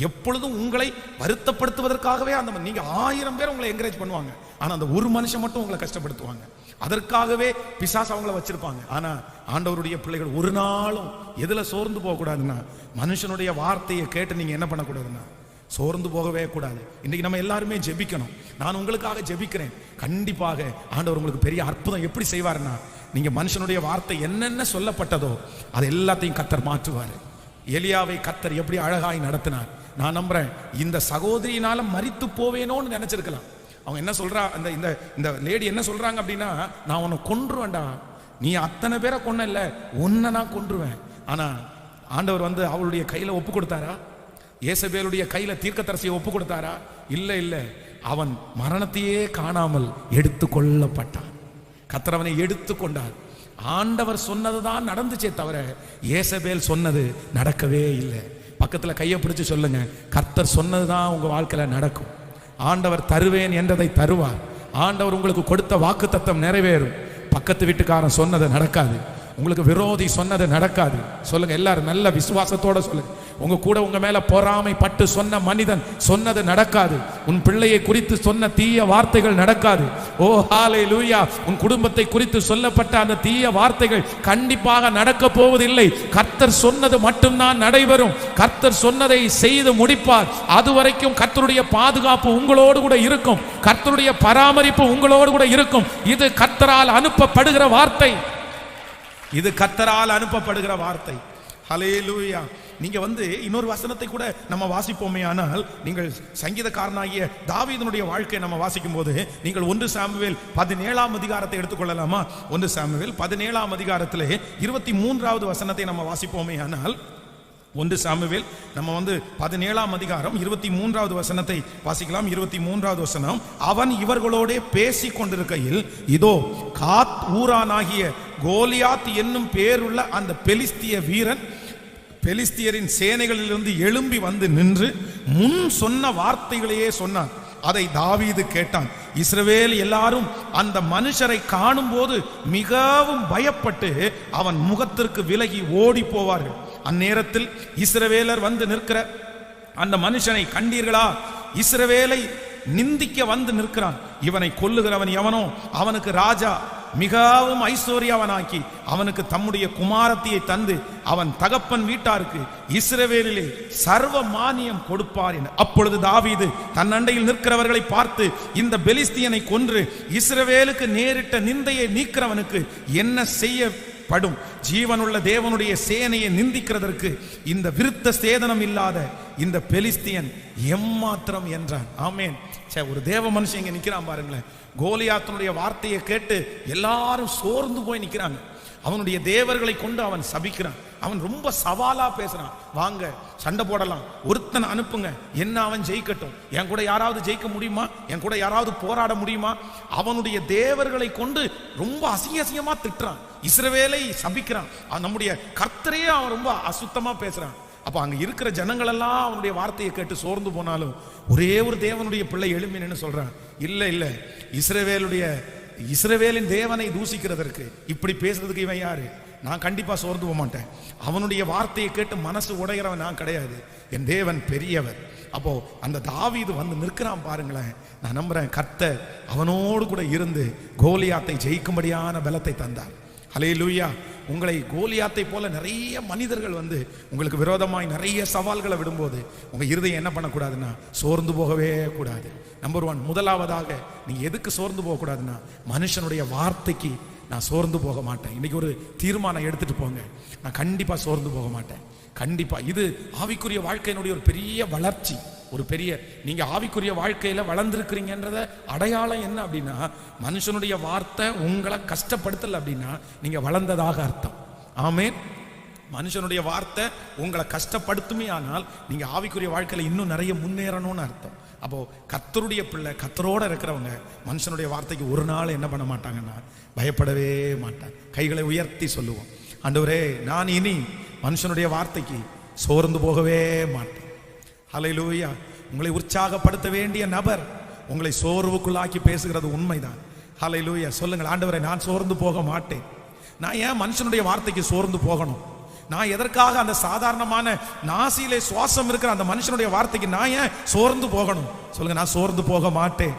எப்பொழுதும் உங்களை வருத்தப்படுத்துவதற்காகவே நீங்க 1000 பேர் உங்களை என்கரேஜ் பண்ணுவாங்க. ஆனா அந்த ஒரு மனுஷன் மட்டும் உங்களை கஷ்டப்படுத்துவாங்க. அதற்காகவே பிசாசு அவங்கள வச்சிருப்பாங்க. ஆனா ஆண்டவருடைய பிள்ளைகள் ஒரு நாளும் எதுல சோர்ந்து போக கூடாதுன்னா, மனுஷனுடைய வார்த்தையை கேட்டு நீங்க என்ன பண்ணக்கூடாதுன்னா சோர்ந்து போகவே கூடாது. இன்னைக்கு நம்ம எல்லாருமே ஜெபிக்கணும். நான் உங்களுக்காக ஜெபிக்கிறேன். கண்டிப்பாக ஆண்டவர் உங்களுக்கு பெரிய அற்புதம் எப்படி செய்வாருன்னா, நீங்க மனுஷனுடைய வார்த்தை என்னென்ன சொல்லப்பட்டதோ அது எல்லாத்தையும் கர்த்தர் மாற்றுவார். எலியாவை கர்த்தர் எப்படி அழகாய் நடத்தினார். நான் நம்புறேன் இந்த சகோதரியினால மரித்து போவேனோன்னு நினைச்சிருக்கலாம். அவங்க என்ன சொல்றா, இந்த லேடி என்ன சொல்றாங்க அப்படின்னா, நான் உன்னை கொன்றுவேன்டா, நீ அத்தனை பேரை கொன்ன இல்ல, உன்னை நான் கொன்றுவேன். ஆனா ஆண்டவர் அவளுடைய கையில ஒப்பு கொடுத்தாரா? ஏசபேலுடைய கையில தீர்க்கதரிசியை ஒப்பு கொடுத்தாரா? இல்ல இல்ல, அவன் மரணத்தையே காணாமல் எடுத்து கொள்ளப்பட்டான். கர்த்தர் அவனை எடுத்து கொண்டார். ஆண்டவர் சொன்னதுதான் நடந்துச்சே தவிர ஏசபேல் சொன்னது நடக்கவே இல்லை. பக்கத்துல கையை பிடிச்சு சொல்லுங்க, கர்த்தர் சொன்னதுதான் உங்க வாழ்க்கையில நடக்கும். ஆண்டவர் தருவேன் என்றதை தருவார். ஆண்டவர் உங்களுக்கு கொடுத்த வாக்குத்தத்தம் நிறைவேறும். பக்கத்து வீட்டுக்காரன் சொன்னது நடக்காது, உங்களுக்கு விரோதி சொன்னது நடக்காது. சொல்லுங்க எல்லாரும் நல்ல விசுவாசத்தோட சொல்லுங்க. உங்க கூட உங்க மேல பொறாமை பட்டு சொன்ன மனிதன் சொன்னது நடக்காது. உன் பிள்ளையை குறித்து சொன்ன தீய வார்த்தைகள் நடக்காது. ஓ ஹல்லேலூயா. உன் குடும்பத்தை குறித்து சொல்லப்பட்ட அந்த தீய வார்த்தைகள் கண்டிப்பாக நடக்க போவதில்லை. கர்த்தர் சொன்னது மட்டும்தான் நடைபெறும். கர்த்தர் சொன்னதை செய்து முடிப்பார். அதுவரைக்கும் கர்த்தருடைய பாதுகாப்பு உங்களோடு கூட இருக்கும். கர்த்தருடைய பராமரிப்பு உங்களோடு கூட இருக்கும். இது கர்த்தரால் அனுப்பப்படுகிற வார்த்தை. இது கர்த்தரால் அனுப்பப்படுகிற வார்த்தை. ஹல்லேலூயா. நீங்க இன்னொரு வசனத்தை கூட நம்ம வாசிப்போமே. ஆனால் நீங்கள் சங்கீதக்காரனாகிய தாவீதுனுடைய வாழ்க்கையை நம்ம வாசிக்கும் போது நீங்கள் 1 சாமுவேல் 17ஆம் அதிகாரத்தை எடுத்துக்கொள்ளலாமா? 1 சாமுவேல் 17ஆம் அதிகாரத்திலே 23வது வசனத்தை நம்ம வாசிப்போமே. ஆனால் 1 சாமுவேல் நம்ம 17ஆம் அதிகாரம் 23வது வசனத்தை வாசிக்கலாம். 23வது வசனம், அவன் இவர்களோட பேசி கொண்டிருக்கையில் இதோ காத் ஊரானாகிய கோலியாத் என்னும் பேருள்ள அந்த பெலிஸ்திய வீரன் பெலிஸ்தியரின் சேனைகளிலிருந்து எழும்பி நின்று முன் சொன்ன வார்த்தைகளையே சொன்னான். அதை தாவீது கேட்டான். இஸ்ரவேல் எல்லாரும் அந்த மனுஷரை காணும் போது மிகவும் பயப்பட்டு அவன் முகத்திற்கு விலகி ஓடி போவார்கள். அந்நேரத்தில் இஸ்ரவேலர் நிற்கிற அந்த மனுஷனை கண்டீர்களா? இஸ்ரவேலை நிந்திக்க நிற்கிறான். இவனை கொல்லுகிறவன் எவனோ அவனுக்கு ராஜா மிகவும் ஐஸ்வர்யவனாக்கி அவனுக்கு தம்முடைய குமாரத்தியை தந்து அவன் தகப்பன் வீட்டாருக்கு இஸ்ரவேலிலே சர்வ மானியம் கொடுப்பார் என. அப்பொழுது தாவீது தன் அண்டையில் நிற்கிறவர்களை பார்த்து, இந்த பெலிஸ்தியனை கொன்று இஸ்ரவேலுக்கு நேரிட்ட நிந்தையை நீக்கிறவனுக்கு என்ன செய்யப்படும்? ஜீவனுள்ள தேவனுடைய சேனையை நிந்திக்கிறதற்கு இந்த விருத்த சேதனம் இல்லாத இந்த பெலிஸ்தியன் எம்மாத்திரம் என்றான். ஆமேன். ஒரு தேவ மனுஷன் இங்க நிக்கிறான் பாருங்களேன். கோலியாத்தினுடைய வார்த்தையை கேட்டு எல்லாரும் சோர்ந்து போய் நிக்கிறாங்க. அவனுடைய தேவர்களை கொண்டு அவன் சபிக்கிறான். அவன் ரொம்ப சவாலா பேசுறான். வாங்க சண்டை போடலாம், ஒருத்தனை அனுப்புங்க, என்ன அவன் ஜெயிக்கட்டும். என் கூட யாராவது ஜெயிக்க முடியுமா? என் கூட யாராவது போராட முடியுமா? அவனுடைய தேவர்களை கொண்டு ரொம்ப அசிங்கமா திட்டுறான். இஸ்ரவேலை சபிக்கிறான். நம்முடைய கர்த்தரையே அவன் ரொம்ப அசுத்தமா பேசுறான். அப்ப அங்க இருக்கிற ஜனங்கள் எல்லாம் அவனுடைய வார்த்தையை கேட்டு சோர்ந்து போனாலும் ஒரே ஒரு தேவனுடைய பிள்ளை எழும்பி நின்னு சொல்றான், இல்ல இல்ல, இஸ்ரவேலின் தேவனை தூசிக்கிறதற்கு இப்படி பேசுறதுக்கு இவன் யாரு? நான் கண்டிப்பா சோர்ந்து போக மாட்டேன். அவனுடைய வார்த்தையை கேட்டு மனசு உடைகிறவன் நான் கிடையாது. என் தேவன் பெரியவர். அப்போ அந்த தாவீது நிற்கிறான் பாருங்களேன். நான் நம்புறேன் கர்த்தர் அவனோடு கூட இருந்து கோலியாத்தை ஜெயிக்கும்படியான பலத்தை தந்தார். ஹல்லேலூயா. உங்களை கோலியாத்தை போல நிறைய மனிதர்கள் வந்து உங்களுக்கு விரோதமாய் நிறைய சவால்களை விடும்போது உங்க இருதயம் என்ன பண்ணக்கூடாதுன்னா சோர்ந்து போகவே கூடாது. நம்பர் 1, முதலாவதாக நீங்க எதுக்கு சோர்ந்து போக கூடாதுன்னா மனுஷனுடைய வார்த்தைக்கு நான் சோர்ந்து போக மாட்டேன். இன்னைக்கு ஒரு தீர்மானம் எடுத்துட்டு போங்க, நான் கண்டிப்பா சோர்ந்து போக மாட்டேன். கண்டிப்பா இது ஆவிக்குரிய வாழ்க்கையினுடைய ஒரு பெரிய வளர்ச்சி. ஒரு பெரிய நீங்க ஆவிக்குரிய வாழ்க்கையில வளர்ந்துருக்கிறீங்கன்றத அடையாளம் என்ன அப்படின்னா, மனுஷனுடைய வார்த்தை உங்களை கஷ்டப்படுத்தல அப்படின்னா நீங்க வளர்ந்ததாக அர்த்தம். ஆமென். மனுஷனுடைய வார்த்தை உங்களை கஷ்டப்படுத்துமே ஆனால் நீங்க ஆவிக்குரிய வாழ்க்கையில இன்னும் நிறைய முன்னேறணும்னு அர்த்தம். அப்போ கர்த்தருடைய பிள்ளை, கர்த்தரோட இருக்கிறவங்க மனுஷனுடைய வார்த்தைக்கு ஒரு நாள் என்ன பண்ண மாட்டாங்கன்னா பயப்படவே மாட்டாங்க. கைகளை உயர்த்தி சொல்லுவோம், ஆண்டவரே நான் இனி மனுஷனுடைய வார்த்தைக்கு சோர்ந்து போகவே மாட்டேன். ஹல்லேலூயா. உங்களை உற்சாகப்படுத்த வேண்டிய நபர் உங்களை சோர்வுக்குள்ளாக்கி பேசுகிறது உண்மைதான். ஹல்லேலூயா. சொல்லுங்கள், ஆண்டவரே நான் சோர்ந்து போக மாட்டேன். நான் ஏன் மனுஷனுடைய வார்த்தைக்கு சோர்ந்து போகணும்? நான் எதற்காக அந்த சாதாரணமான நாசியிலே சுவாசம் இருக்கிற அந்த மனுஷனுடைய வார்த்தைக்கு நான் ஏன் சோர்ந்து போகணும்? சொல்லுங்க, நான் சோர்ந்து போக மாட்டேன்.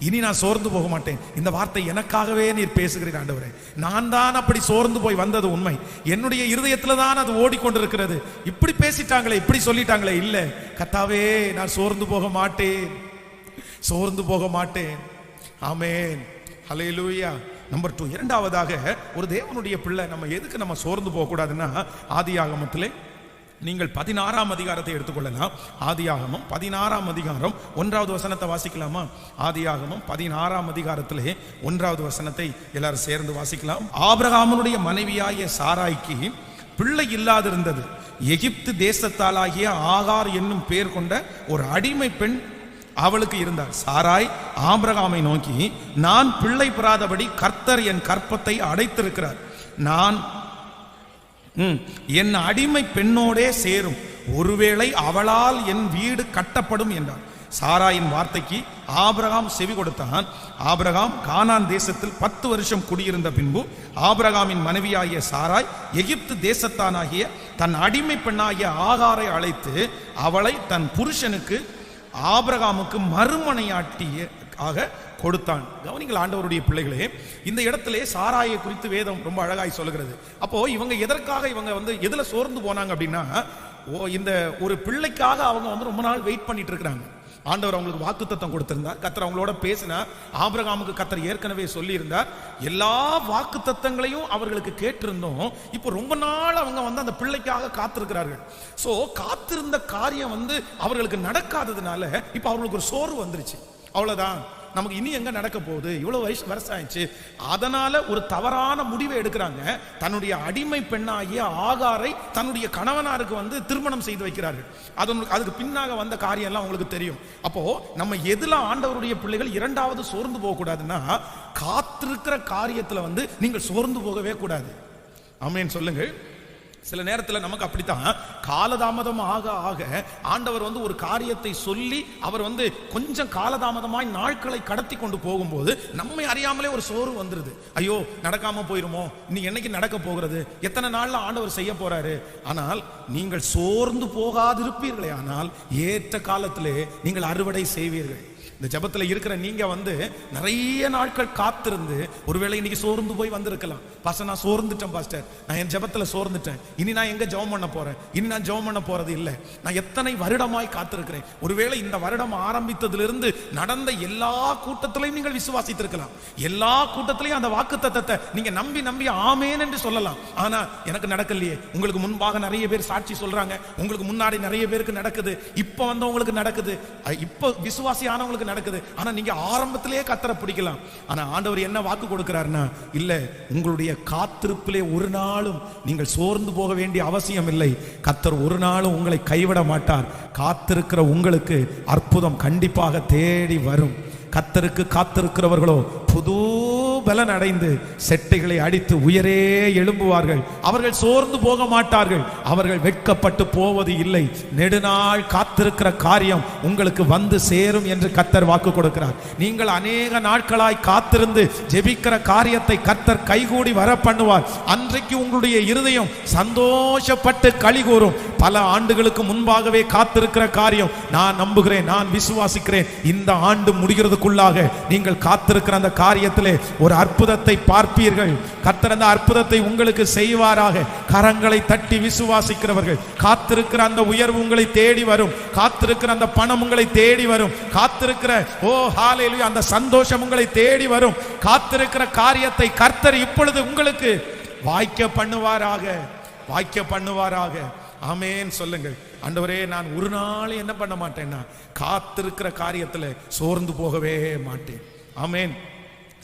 இனி நான் சோர்ந்து போக மாட்டேன். இந்த வார்த்தை எனக்காகவே நீர் பேசுகிறீர் ஆண்டவரே. நான் தான் அப்படி சோர்ந்து போய் வந்தது உண்மை. என்னுடைய இருதயத்துல தான் அது ஓடிக்கொண்டிருக்கிறது. இப்படி பேசிட்டாங்களே, இப்படி சொல்லிட்டாங்களே, இல்ல கர்த்தாவே நான் சோர்ந்து போக மாட்டேன், சோர்ந்து போக மாட்டேன். ஆமென். ஹல்லேலூயா. நம்பர் 2, இரண்டாவதாக ஒரு தேவனுடைய பிள்ளை நம்ம எதுக்கு நம்ம சோர்ந்து போக கூடாதுன்னா, ஆதியாகமத்திலே நீங்கள் 16ஆம் அதிகாரத்தை எடுத்துக்கொள்ளலாம். ஆதியாகமம் 16ஆம் அதிகாரம் 1வது வசனத்தை வாசிக்கலாமா? ஆதியாகமம் 16ஆம் அதிகாரத்திலே 1வது வசனத்தை எல்லாரும் சேர்ந்து வாசிக்கலாம். ஆபிரகாமுடைய மனைவியாகிய சாராய்க்கு பிள்ளை இல்லாதிருந்தது. எகிப்து தேசத்தாலாகிய ஆகார் என்னும் பேர் கொண்ட ஒரு அடிமை பெண் அவளுக்கு இருந்தார். சாராய் ஆபிரகாமை நோக்கி, நான் பிள்ளை பெறாதபடி கர்த்தர் என் கற்பத்தை அடைத்திருக்கிறார், நான் என் அடிமை பெண்ணோடே சேரும், ஒருவேளை அவளால் என் வீடு கட்டப்படும் என்றார். சாராயின் வார்த்தைக்கு ஆபிரகாம் செவி கொடுத்தான். ஆபிரகாம் கானான் தேசத்தில் 10 வருஷம் குடியிருந்த பின்பு ஆபிரகாமின் மனைவியாகிய சாராய் எகிப்து தேசத்தானாகிய தன் அடிமை பெண்ணாகிய ஆகாரை அழைத்து அவளை தன் புருஷனுக்கு ஆபிரகாமுக்கு மறுமனையாட்டியாக கொடுத்தான். கவனிங்கள் ஆண்டவருடைய பிள்ளைகளே, இந்த இடத்திலே சாராயை குறித்து வேதம் ரொம்ப அழகாய் சொல்லுகிறது. அப்போ இவங்க எதற்காக இவங்க வந்து எதுல சோர்ந்து போனாங்க அப்படின்னா, இந்த ஒரு பிள்ளைக்காக அவங்க வந்து ரொம்ப நாள் வெயிட் பண்ணிட்டு இருக்கிறாங்க. ஆண்டவர் அவங்களுக்கு வாக்குத்தத்தம் கொடுத்திருந்தார். கர்த்தர் அவங்களோட பேசினார். ஆபிரகாமுக்கு கர்த்தர் ஏற்கனவே சொல்லி இருந்தார். எல்லா வாக்குத்தத்தங்களையும் அவர்களுக்கு கேட்டிருந்தோம். இப்போ ரொம்ப நாள் அவங்க வந்து அந்த பிள்ளைக்காக காத்திருக்கிறார்கள். சோ காத்திருந்த காரியம் வந்து அவர்களுக்கு நடக்காததுனால இப்போ அவர்களுக்கு ஒரு சோர்வு வந்துருச்சு. அவ்வளவுதான், நமக்கு இனி எங்க நடக்க போகுது, இவ்வளவு வருஷம் ஆயிடுச்சு. அதனால ஒரு தவறான முடிவை எடுக்கிறாங்க. தன்னுடைய அடிமை பெண்ணாகிய ஆகாரை தன்னுடைய கணவனாருக்கு வந்து திருமணம் செய்து வைக்கிறார்கள். அதுக்கு பின்னாக வந்த காரியம் எல்லாம் உங்களுக்கு தெரியும். அப்போ நம்ம எதுல ஆண்டவருடைய பிள்ளைகள் இரண்டாவது சோர்ந்து போக கூடாதுன்னா, காத்திருக்கிற காரியத்துல வந்து நீங்கள் சோர்ந்து போகவே கூடாது. ஆமென் சொல்லுங்கள். சில நேரத்தில் நமக்கு அப்படித்தான், காலதாமதம் ஆக ஆக ஆண்டவர் வந்து ஒரு காரியத்தை சொல்லி அவர் வந்து கொஞ்சம் காலதாமதமாய் நாட்களை கடத்தி கொண்டு போகும்போது நம்மை அறியாமலே ஒரு சோர்வு வந்துருது. ஐயோ நடக்காம போயிருமோ, இன்னைக்கு என்னைக்கு நடக்க போகிறது, எத்தனை நாள்ல ஆண்டவர் செய்ய போறாரு. ஆனால் நீங்கள் சோர்ந்து போகாதிருப்பீர்களே, ஆனால் ஏற்ற காலத்திலே நீங்கள் அறுவடை செய்வீர்கள். இந்த ஜபத்தில் இருக்கிற நீங்க வந்து நிறைய நாட்கள் காத்திருந்து ஒருவேளை இன்னைக்கு சோர்ந்து போய் வந்திருக்கலாம். பாஸ்டர் நான் சோர்ந்துட்டேன், பாஸ்டர் நான் என் ஜபத்தில் சோர்ந்துட்டேன், இனி நான் எங்க ஜெபம் பண்ண போறேன், இனி நான் ஜெபம் பண்ண போறது இல்லை, நான் எத்தனை வருடமாய் காத்திருக்கிறேன். ஒருவேளை இந்த வருடம் ஆரம்பித்ததிலிருந்து நடந்த எல்லா கூட்டத்திலையும் நீங்கள் விசுவாசித்திருக்கலாம். எல்லா கூட்டத்திலையும் அந்த வாக்குத்தத்தத்தை நீங்க நம்பி நம்பி ஆமேன் என்று சொல்லலாம். ஆனா எனக்கு நடக்கலையே. உங்களுக்கு முன்பாக நிறைய பேர் சாட்சி சொல்றாங்க, உங்களுக்கு முன்னாடி நிறைய பேருக்கு நடக்குது, இப்ப வந்தவங்களுக்கு நடக்குது, இப்ப விசுவாசி ஆனவங்களுக்கு நடக்குது. ஆனா நீங்க ஆரம்பத்திலேயே கர்த்தரை பிடிக்கலாம். ஆனா ஆண்டவர் என்ன வாக்கு கொடுக்கிறார்னா, இல்ல உங்களுடைய காத்திருப்பிலே ஒரு நாளும் நீங்கள் சோர்ந்து போக வேண்டிய அவசியம் இல்லை. கர்த்தர் ஒரு நாளும் உங்களை கைவிட மாட்டார். காத்திருக்கிற உங்களுக்கு அற்புதம் கண்டிப்பாக தேடி வரும். கர்த்தருக்கு காத்திருக்கிறவர்களோ புது பலன் அடைந்து செட்டைகளை அடித்து உயரே எழும்புவார்கள். அவர்கள் சோர்ந்து போக மாட்டார்கள், அவர்கள் வெட்கப்பட்டு போவது இல்லை. நெடுநாள் காத்திருக்கிற காரியம் உங்களுக்கு வந்து சேரும் என்று கர்த்தர் வாக்கு கொடுக்கிறார். நீங்கள் அநேக நாட்களாய் காத்திருந்து ஜெபிக்கிற காரியத்தை கர்த்தர் கைகூடி வர பண்ணுவார். அன்றைக்கு உங்களுடைய இருதயம் சந்தோஷப்பட்டு களி கூறும். பல ஆண்டுகளுக்கு முன்பாகவே காத்திருக்கிற காரியம் நான் நம்புகிறேன், நான் விசுவாசிக்கிறேன், இந்த ஆண்டு முடிகிறதுக்குள்ளாக நீங்கள் காத்திருக்கிற அந்த காரியத்திலே ஒரு அற்புதத்தை பார்ப்பீர்கள். கர்த்தர் அந்த அற்புதத்தை உங்களுக்கு செய்வாராக. கரங்களை தட்டி விசுவாசிக்கிறவர்கள், காத்திருக்கிற அந்த உயர்வு உங்களை தேடி வரும். காத்திருக்கிற அந்த பணம் உங்களை தேடி வரும். காத்திருக்கிற ஹல்லேலூயா அந்த சந்தோஷம் உங்களை தேடி வரும். காத்திருக்கிற காரியத்தை கர்த்தர் இப்பொழுது உங்களுக்கு வாய்க்க பண்ணுவாராக, வாய்க்க பண்ணுவாராக. ஆமென் சொல்லுங்கள். ஆண்டவரே, நான் ஒரு நாள் என்ன பண்ண மாட்டேன்னா காத்திருக்கிற காரியத்தில் சோர்ந்து போகவே மாட்டேன். ஆமென்.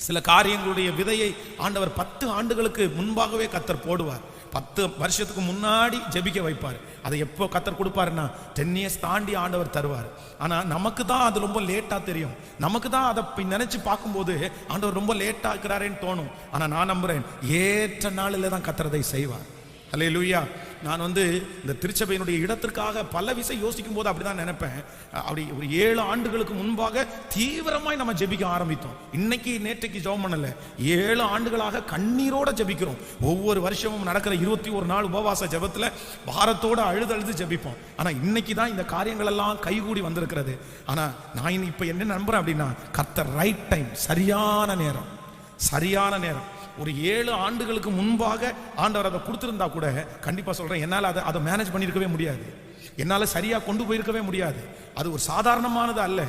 சில காரியங்களுடைய விதையை ஆண்டவர் 10 ஆண்டுகளுக்கு முன்பாகவே கர்த்தர் போடுவார். 10 வருஷத்துக்கு முன்னாடி ஜெபிக்க வைப்பார். அதை எப்போ கர்த்தர் கொடுப்பாருன்னா 10 இயர்ஸ் தாண்டி ஆண்டவர் தருவார். ஆனால் நமக்கு தான் அது ரொம்ப லேட்டாக தெரியும். நமக்கு தான் அதை நினைச்சு பார்க்கும்போது ஆண்டவர் ரொம்ப லேட்டாக இருக்கிறாரேன்னு தோணும். ஆனால் நான் நம்புறேன், ஏற்ற நாளில் தான் கர்த்தர் அதை செய்வார். அல்லேலூயா. நான் இந்த திருச்சபையினுடைய இடத்திற்காக பல விஷயம் யோசிக்கும் போது அப்படிதான் நினைப்பேன். அப்படி ஒரு 7 ஆண்டுகளுக்கு முன்பாக தீவிரமாய் நம்ம ஜெபிக்க ஆரம்பித்தோம். இன்னைக்கு நேற்றைக்கு ஜெபம் பண்ணல, 7 ஆண்டுகளாக கண்ணீரோட ஜெபிக்கிறோம். ஒவ்வொரு வருஷமும் நடக்கிற 21 நாள் உபவாச ஜெபத்துல பாரத்தோட அழுது ஜெபிப்போம். ஆனா இன்னைக்கு தான் இந்த காரியங்கள் எல்லாம் கைகூடி வந்திருக்கிறது. ஆனா நான் இப்ப என்ன நம்புறேன் அப்படின்னா, கர்த்தர் ரைட் டைம், சரியான நேரம், சரியான நேரம். ஒரு 7 ஆண்டுகளுக்கு முன்பாக ஆண்டவர் அதை கொடுத்திருந்தா கூட கண்டிப்பா சொல்றேன், என்னால் அதை மேனேஜ் பண்ணியிருக்கவே முடியாது. என்னால் சரியா கொண்டு போயிருக்கவே முடியாது. அது ஒரு சாதாரணமானது அல்ல,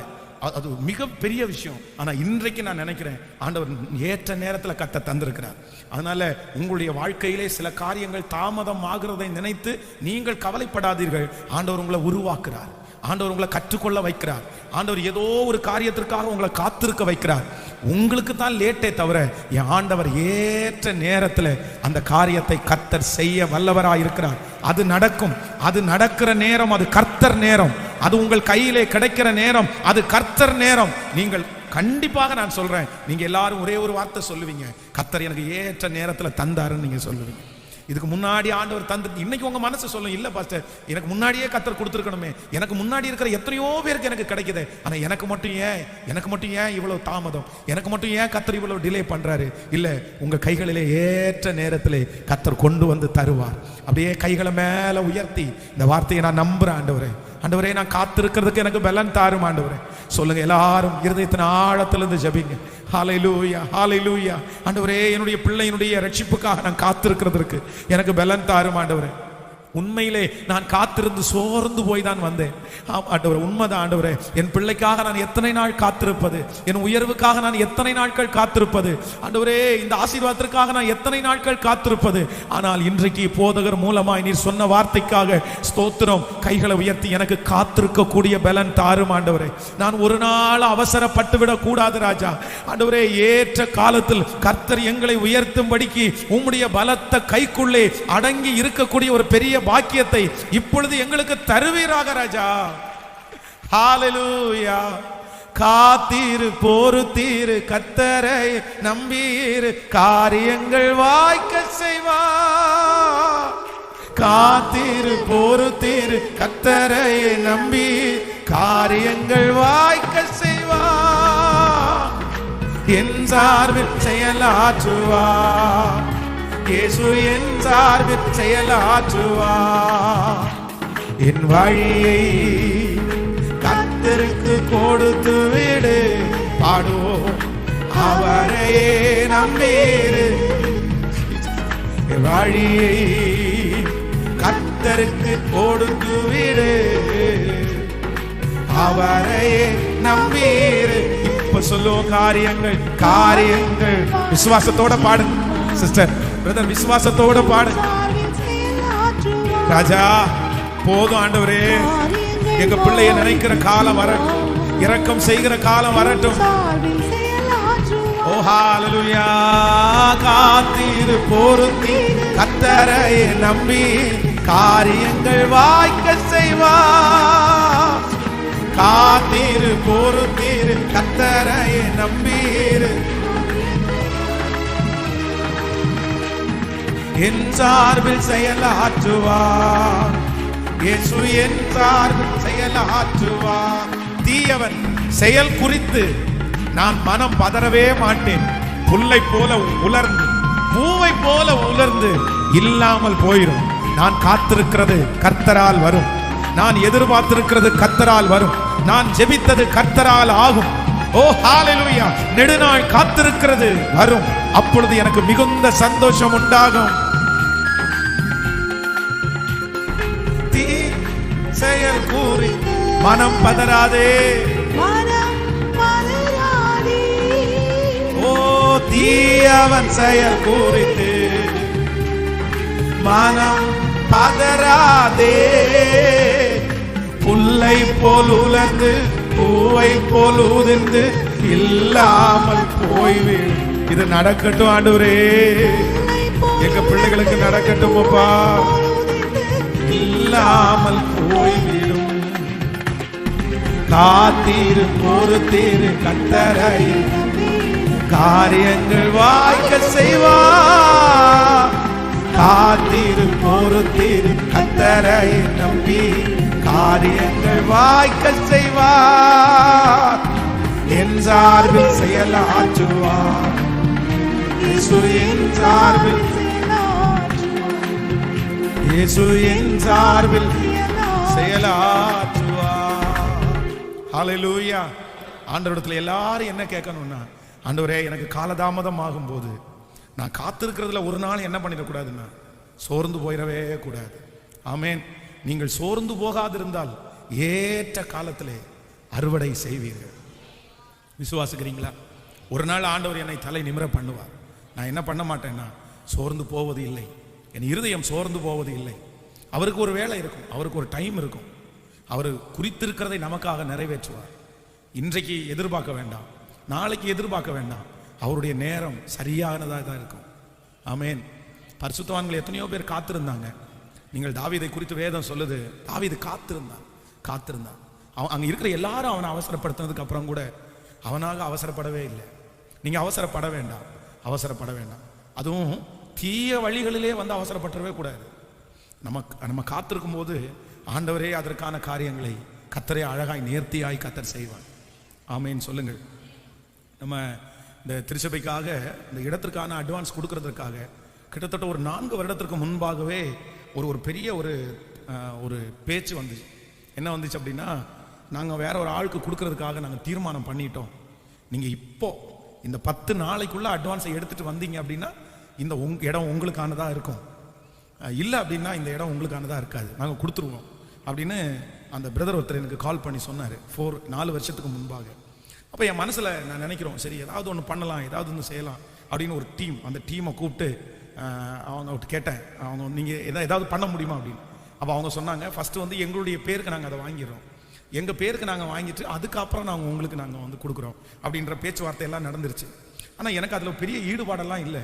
அது மிக பெரிய விஷயம். ஆனா இன்றைக்கு நான் நினைக்கிறேன், ஆண்டவர் ஏற்ற நேரத்தில் கர்த்தர் தந்திருக்கிறார். அதனால உங்களுடைய வாழ்க்கையிலே சில காரியங்கள் தாமதம் ஆகிறதை நினைத்து நீங்கள் கவலைப்படாதீர்கள். ஆண்டவர் உங்களை உருவாக்குறார். ஆண்டவர் உங்களை கற்றுக்கொள்ள வைக்கிறார். ஆண்டவர் ஏதோ ஒரு காரியத்திற்காக உங்களை காத்திருக்க வைக்கிறார். உங்களுக்கு தான் லேட்டே தவிர என் ஆண்டவர் ஏற்ற நேரத்தில் அந்த காரியத்தை கர்த்தர் செய்ய வல்லவராக இருக்கிறார். அது நடக்கும். அது நடக்கிற நேரம் அது கர்த்தர் நேரம். அது உங்கள் கையிலே கிடைக்கிற நேரம் அது கர்த்தர் நேரம். நீங்கள் கண்டிப்பாக, நான் சொல்றேன், நீங்க எல்லாரும் ஒரே ஒரு வார்த்தை சொல்லுவீங்க, கர்த்தர் எனக்கு ஏற்ற நேரத்தில் தந்தாருன்னு நீங்க சொல்லுவீங்க. இதுக்கு முன்னாடி ஆண்டவர் தந்து, இன்னைக்கு உங்க மனசு சொல்லும், இல்ல பாஸ்டர் எனக்கு முன்னாடியே கர்த்தர் கொடுத்துருக்கணுமே, எனக்கு முன்னாடி இருக்கிற எத்தனையோ பேருக்கு எனக்கு கிடைக்குது, ஆனா எனக்கு மட்டும் ஏன் இவ்வளவு தாமதம், எனக்கு மட்டும் ஏன் கர்த்தர் இவ்வளவு டிலே பண்றாரு? இல்ல, உங்க கைகளிலே ஏற்ற நேரத்திலே கர்த்தர் கொண்டு வந்து தருவார். அப்படியே கைகளை மேல உயர்த்தி இந்த வார்த்தையை நான் நம்புறேன். ஆண்டவரே, நான் காத்திருக்கிறதுக்கு எனக்கு பலன் தாரும் ஆண்டவரே. சொல்லுங்க எல்லாரும், இருதயத்தின் ஆழத்திலிருந்து ஜெபிங்க. ஹல்லேலூயா, ஹல்லேலூயா. ஆண்டவரே, என்னுடைய பிள்ளையினுடைய ரட்சிப்புக்காக நான் காத்திருக்கிறதுக்கு எனக்கு பலன் தாரும் ஆண்டவரே. உண்மையிலே நான் காத்திருந்து சோர்ந்து போய் தான் வந்தேன். ஆண்டவரே, உண்மைதான் ஆண்டவரே. என் பிள்ளைக்காக நான் எத்தனை நாள் காத்திருப்பது, என் உயர்வுக்காக நான் எத்தனை நாட்கள் காத்திருப்பது, ஆண்டவரே இந்த ஆசீர்வாதத்திற்காக நான் எத்தனை நாட்கள் காத்திருப்பது. ஆனால் இன்றைக்கு போதகர் மூலமாய் நீர் சொன்ன வார்த்தைக்காக ஸ்தோத்திரம். கைகளை உயர்த்தி எனக்கு காத்திருக்க கூடிய பலன் தாரும் ஆண்டவரே. நான் ஒரு நாள் அவசரப்பட்டு விடக் கூடாது ராஜா. ஆண்டவரே, ஏற்ற காலத்தில் கர்த்தர் எங்களை உயர்த்தும்படிக்கு உம்முடைய பலத்த கைக்குள்ளே அடங்கி இருக்கக்கூடிய ஒரு பெரிய பாக்கியத்தை இப்பொழுது எங்களுக்கு தருவீராக ராஜா. ஹல்லேலூயா. காத்தீரு பொறுத்தீரு கர்த்தரை நம்பீரு காரியங்கள் வாய்க்க செய்வார். காத்தீரு பொறுத்தீரு கர்த்தரை நம்பி காரியங்கள் வாய்க்க செய்வார். என் சார்பில் செயலாற்றுவார். இயேசு என் சார்பில் செயலாற்றுவார். என் வழியை கர்த்தருக்கு கொடுத்து விடு, பாடுவோம் அவரையே நம்பீரு. என் வழியை கர்த்தருக்கு கொடுத்து விடு, அவரையே நம்பீரு. இப்ப சொல்லுவோம் காரியங்கள் விசுவாசத்தோட பாடுங்க சிஸ்டர், பிரதர், விசுவாசத்தோட பாடு. ராஜா, போதும் ஆண்டவரே, எங்க பிள்ளைய நினைக்கிற காலம் வரட்டும், இரக்கம் செய்கிற காலம் வரட்டும். ஓ ஹல்லேலூயா. காத்தீரு பொறுத்தி கர்த்தரை நம்பி காரியங்கள் வாய்க்க செய்வார். காத்தீரு பொறுத்தீரு கர்த்தரை நம்பீரு. என் சார்பில் செயலாற்றுவார். இயேசு என் சார்பில் செயலாற்றுவார். தீயவன் செயல் குறித்து நான் மனம் பதறவே மாட்டேன். புல்லை போல உலர்ந்து, பூவை போல உலர்ந்து இல்லாமல் போயிடும். நான் காத்திருக்கிறது கர்த்தரால் வரும். நான் எதிர்பார்த்திருக்கிறது கர்த்தரால் வரும். நான் ஜெபித்தது கர்த்தரால் ஆகும். ஓ ஹalleluya. நெடுநாள் காத்திருக்கிறது வரும், அப்பொழுது எனக்கு மிகுந்த சந்தோஷம் உண்டாகும். தீ செயல் கூறி மனம் பதறாதே, ஓ தீயவன் செயல் குறித்து மனம் பதறாதே. புல்லை போல் உலர்ந்து பூவை போல் உதிர்ந்து இல்லாமல் போய்விடும். இது நடக்கட்டும் ஆண்டவரே, எங்க பிள்ளைகளுக்கு நடக்கட்டும் அப்பா. இல்லாமல் போய்விடும். காத்தீரு பொறுத்தீரு கர்த்தரை, காரியங்கள் வாய்க்க செய்வார். காத்தீரு பொறுத்தீரு கர்த்தரை நம்பி, காரியங்கள் வாய்க்க செய்வார். என் சார்பில் செயலாற்றுவார். இயேசு என் சார்பில், இயேசு என் சார்பில் செயலாற்றுவார். ஹalleluya. ஆண்டவரிடத்துல எல்லாரும் என்ன கேட்கணும்னா, ஆண்டவரே எனக்கு காலதாமதம் ஆகும் போது நான் காத்திருக்கிறதுல ஒரு நாள் என்ன பண்ணிடக்கூடாதுன்னா சோர்ந்து போயிடவே கூடாது. ஆமேன். நீங்கள் சோர்ந்து போகாதிருந்தால் ஏற்ற காலத்திலே அறுவடை செய்வீர்கள். விசுவாசிக்கிறீங்களா? ஒரு நாள் ஆண்டவர் என்னை தலை நிமிர பண்ணுவார். நான் என்ன பண்ண மாட்டேன்னா சோர்ந்து போவது இல்லை. என் இருதயம் சோர்ந்து போவது இல்லை. அவருக்கு ஒரு வேலை இருக்கும், அவருக்கு ஒரு டைம் இருக்கும். அவர் குறித்திருக்கிறதை நமக்காக நிறைவேற்றுவார். இன்றைக்கு எதிர்பார்க்க வேண்டாம், நாளைக்கு எதிர்பார்க்க வேண்டாம். அவருடைய நேரம் சரியானதாக தான் இருக்கும். ஆமேன். பரிசுத்தவான்கள் எத்தனையோ பேர் காத்திருந்தாங்க. நீங்கள் தாவீதை குறித்து வேதம் சொல்லுது, தாவீது காத்திருந்தான். அங்க இருக்கிற எல்லாரும் அவனை அவசரப்படுத்தினதுக்கு அப்புறம் கூட அவனாக அவசரப்படவே இல்லை. நீங்க அவசரப்பட வேண்டாம். அதுவும் தீய வழிகளிலே வந்து அவசரப்படவே கூடாது. நம்ம காத்திருக்கும் போது ஆண்டவரே அதற்கான காரியங்களை கர்த்தரே அழகாய் நேர்த்தியாய் கர்த்தர் செய்வார். ஆமேன் சொல்லுங்கள். நம்ம இந்த திருச்சபைக்காக இந்த இடத்திற்கான அட்வான்ஸ் கொடுக்கறதுக்காக கிட்டத்தட்ட ஒரு 4 வருடத்திற்கு முன்பாகவே ஒரு பெரிய ஒரு பேச்சு வந்துச்சு. என்ன வந்துச்சு அப்படின்னா, நாங்கள் வேற ஒரு ஆளுக்கு கொடுக்கறதுக்காக நாங்கள் தீர்மானம் பண்ணிட்டோம். நீங்கள் இப்போ இந்த 10 நாளைக்குள்ள அட்வான்ஸை எடுத்துட்டு வந்தீங்க அப்படின்னா இந்த இடம் உங்களுக்கானதாக இருக்கும், இல்லை அப்படின்னா இந்த இடம் உங்களுக்கானதாக இருக்காது, நாங்கள் கொடுத்துருவோம் அப்படின்னு அந்த பிரதர் ஒருத்தர் எனக்கு கால் பண்ணி சொன்னார் 4 வருஷத்துக்கு முன்பாக. அப்போ என் மனசில் நான் நினைக்கிறோம், சரி ஏதாவது ஒன்று பண்ணலாம், ஏதாவது ஒன்று செய்யலாம் அப்படின்னு ஒரு டீம், அந்த டீமை கூப்பிட்டு அவங்க கேட்டேன், அவங்க நீங்கள் ஏதாவது பண்ண முடியுமா அப்படின்னு. அப்போ அவங்க சொன்னாங்க, ஃபஸ்ட்டு வந்து எங்களுடைய பேருக்கு நாங்கள் அதை வாங்கிடுறோம், எங்கள் பேருக்கு நாங்கள் வாங்கிட்டு அதுக்கப்புறம் நாங்கள் உங்களுக்கு நாங்கள் வந்து கொடுக்குறோம் அப்படின்ற பேச்சுவார்த்தை எல்லாம் நடந்துருச்சு. ஆனால் எனக்கு அதில் பெரிய ஈடுபாடெல்லாம் இல்லை.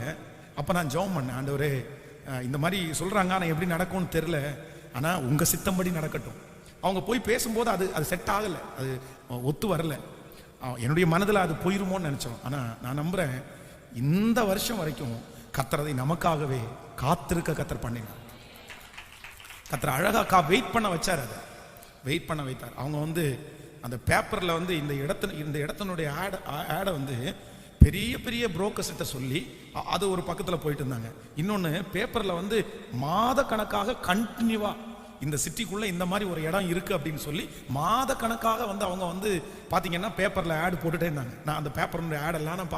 அப்போ நான் ஜெபம் பண்ணேன், ஆண்டவரே இந்த மாதிரி சொல்கிறாங்க, ஆனால் எப்படி நடக்கும்னு தெரில, ஆனால் உங்கள் சித்தம்படி நடக்கட்டும். அவங்க போய் பேசும்போது அது செட் ஆகலை, அது ஒத்து வரலை. என்னுடைய மனதில் அது போயிருமோன்னு நினச்சோம். ஆனால் நான் நம்புகிறேன், இந்த வருஷம் வரைக்கும் கர்த்தர் நமக்காகவே காத்திருக்க கர்த்தர் பண்ணினார். கர்த்தர் அழகாக வெயிட் பண்ண வச்சார், அதை வெயிட் பண்ண வைத்தார். அவங்க வந்து அந்த பேப்பரில் வந்து இந்த இடத்தினுடைய ஆடை வந்து பெரிய பெரிய புரோக்கர்ஸ்கிட்ட சொல்லி அது ஒரு பக்கத்தில் போயிட்டு இருந்தாங்க. இன்னொன்று பேப்பரில் வந்து மாத கணக்காக கண்டினியூவாக இந்த சிட்டிக்குள்ளே இந்த மாதிரி ஒரு இடம் இருக்குது அப்படின்னு சொல்லி மாத கணக்காக வந்து அவங்க வந்து பார்த்தீங்கன்னா பேப்பரில் ஆடு போட்டுகிட்டே இருந்தாங்க. நான் அந்த பேப்பருடைய ஆடெல்லாம் நான்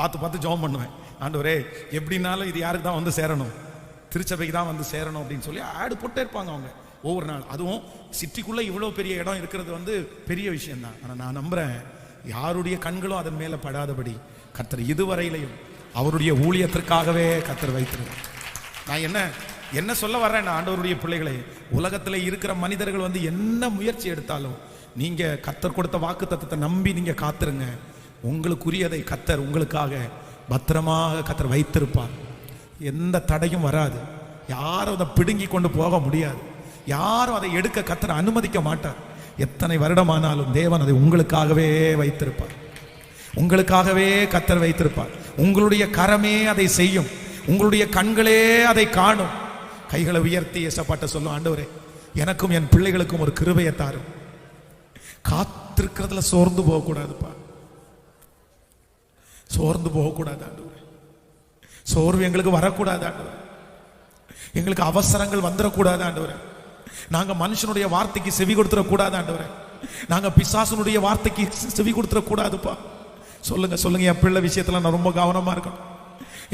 பார்த்து ஜெபம் பண்ணுவேன், ஆண்டவரே எப்படின்னாலும் இது யாருக்கு தான் வந்து சேரணும், திருச்சபைக்கு தான் வந்து சேரணும் அப்படின்னு சொல்லி ஆடு போட்டே இருப்பாங்க அவங்க ஒவ்வொரு நாள். அதுவும் சிட்டிக்குள்ளே இவ்வளோ பெரிய இடம் இருக்கிறது வந்து பெரிய விஷயம்தான். ஆனால் நான் நம்புகிறேன், யாருடைய கண்களும் அதன் மேலே படாதபடி கர்த்தர் இதுவரையிலையும் அவருடைய ஊழியத்திற்காகவே கர்த்தர் வைத்திருக்கிறார். நான் என்ன சொல்ல வர்றேன், ஆண்டவருடைய பிள்ளைகளை, உலகத்தில் இருக்கிற மனிதர்கள் வந்து என்ன முயற்சி எடுத்தாலும் நீங்க கர்த்தர் கொடுத்த வாக்கு தத்தத்தை நம்பி நீங்க காத்துருங்க. உங்களுக்குரியதை கர்த்தர் உங்களுக்காக பத்திரமாக கர்த்தர் வைத்திருப்பார். எந்த தடையும் வராது, யாரும் அதை பிடுங்கி கொண்டு போக முடியாது, யாரும் அதை எடுக்க கர்த்தர் அனுமதிக்க மாட்டார். எத்தனை வருடமானாலும் தேவன் அதை உங்களுக்காகவே வைத்திருப்பார், உங்களுக்காகவே கர்த்தர் வைத்திருப்பார். உங்களுடைய கரமே அதை செய்யும், உங்களுடைய கண்களே அதை காணும். கைகளை உயர்த்தி ஏசப்பாட்ட சொல்லும், ஆண்டவரே எனக்கும் என் பிள்ளைகளுக்கும் ஒரு கிருபையை தாரும். காத்திருக்கிறதுல சோர்ந்து போகக்கூடாதுப்பா, சோர்ந்து போகக்கூடாது ஆண்டவரே. சோர்வு எங்களுக்கு வரக்கூடாது ஆண்டவரே, எங்களுக்கு அவசரங்கள் வந்துடக்கூடாது ஆண்டவரே. நாங்க மனுஷனுடைய வார்த்தைக்கு செவி கொடுத்துடக்கூடாது ஆண்டவரே, நாங்க பிசாசனுடைய வார்த்தைக்கு செவி கொடுத்துடக்கூடாதுப்பா. சொல்லுங்க சொல்லுங்க, என் பிள்ளை விஷயத்துல நான் ரொம்ப கவனமா இருக்கணும்,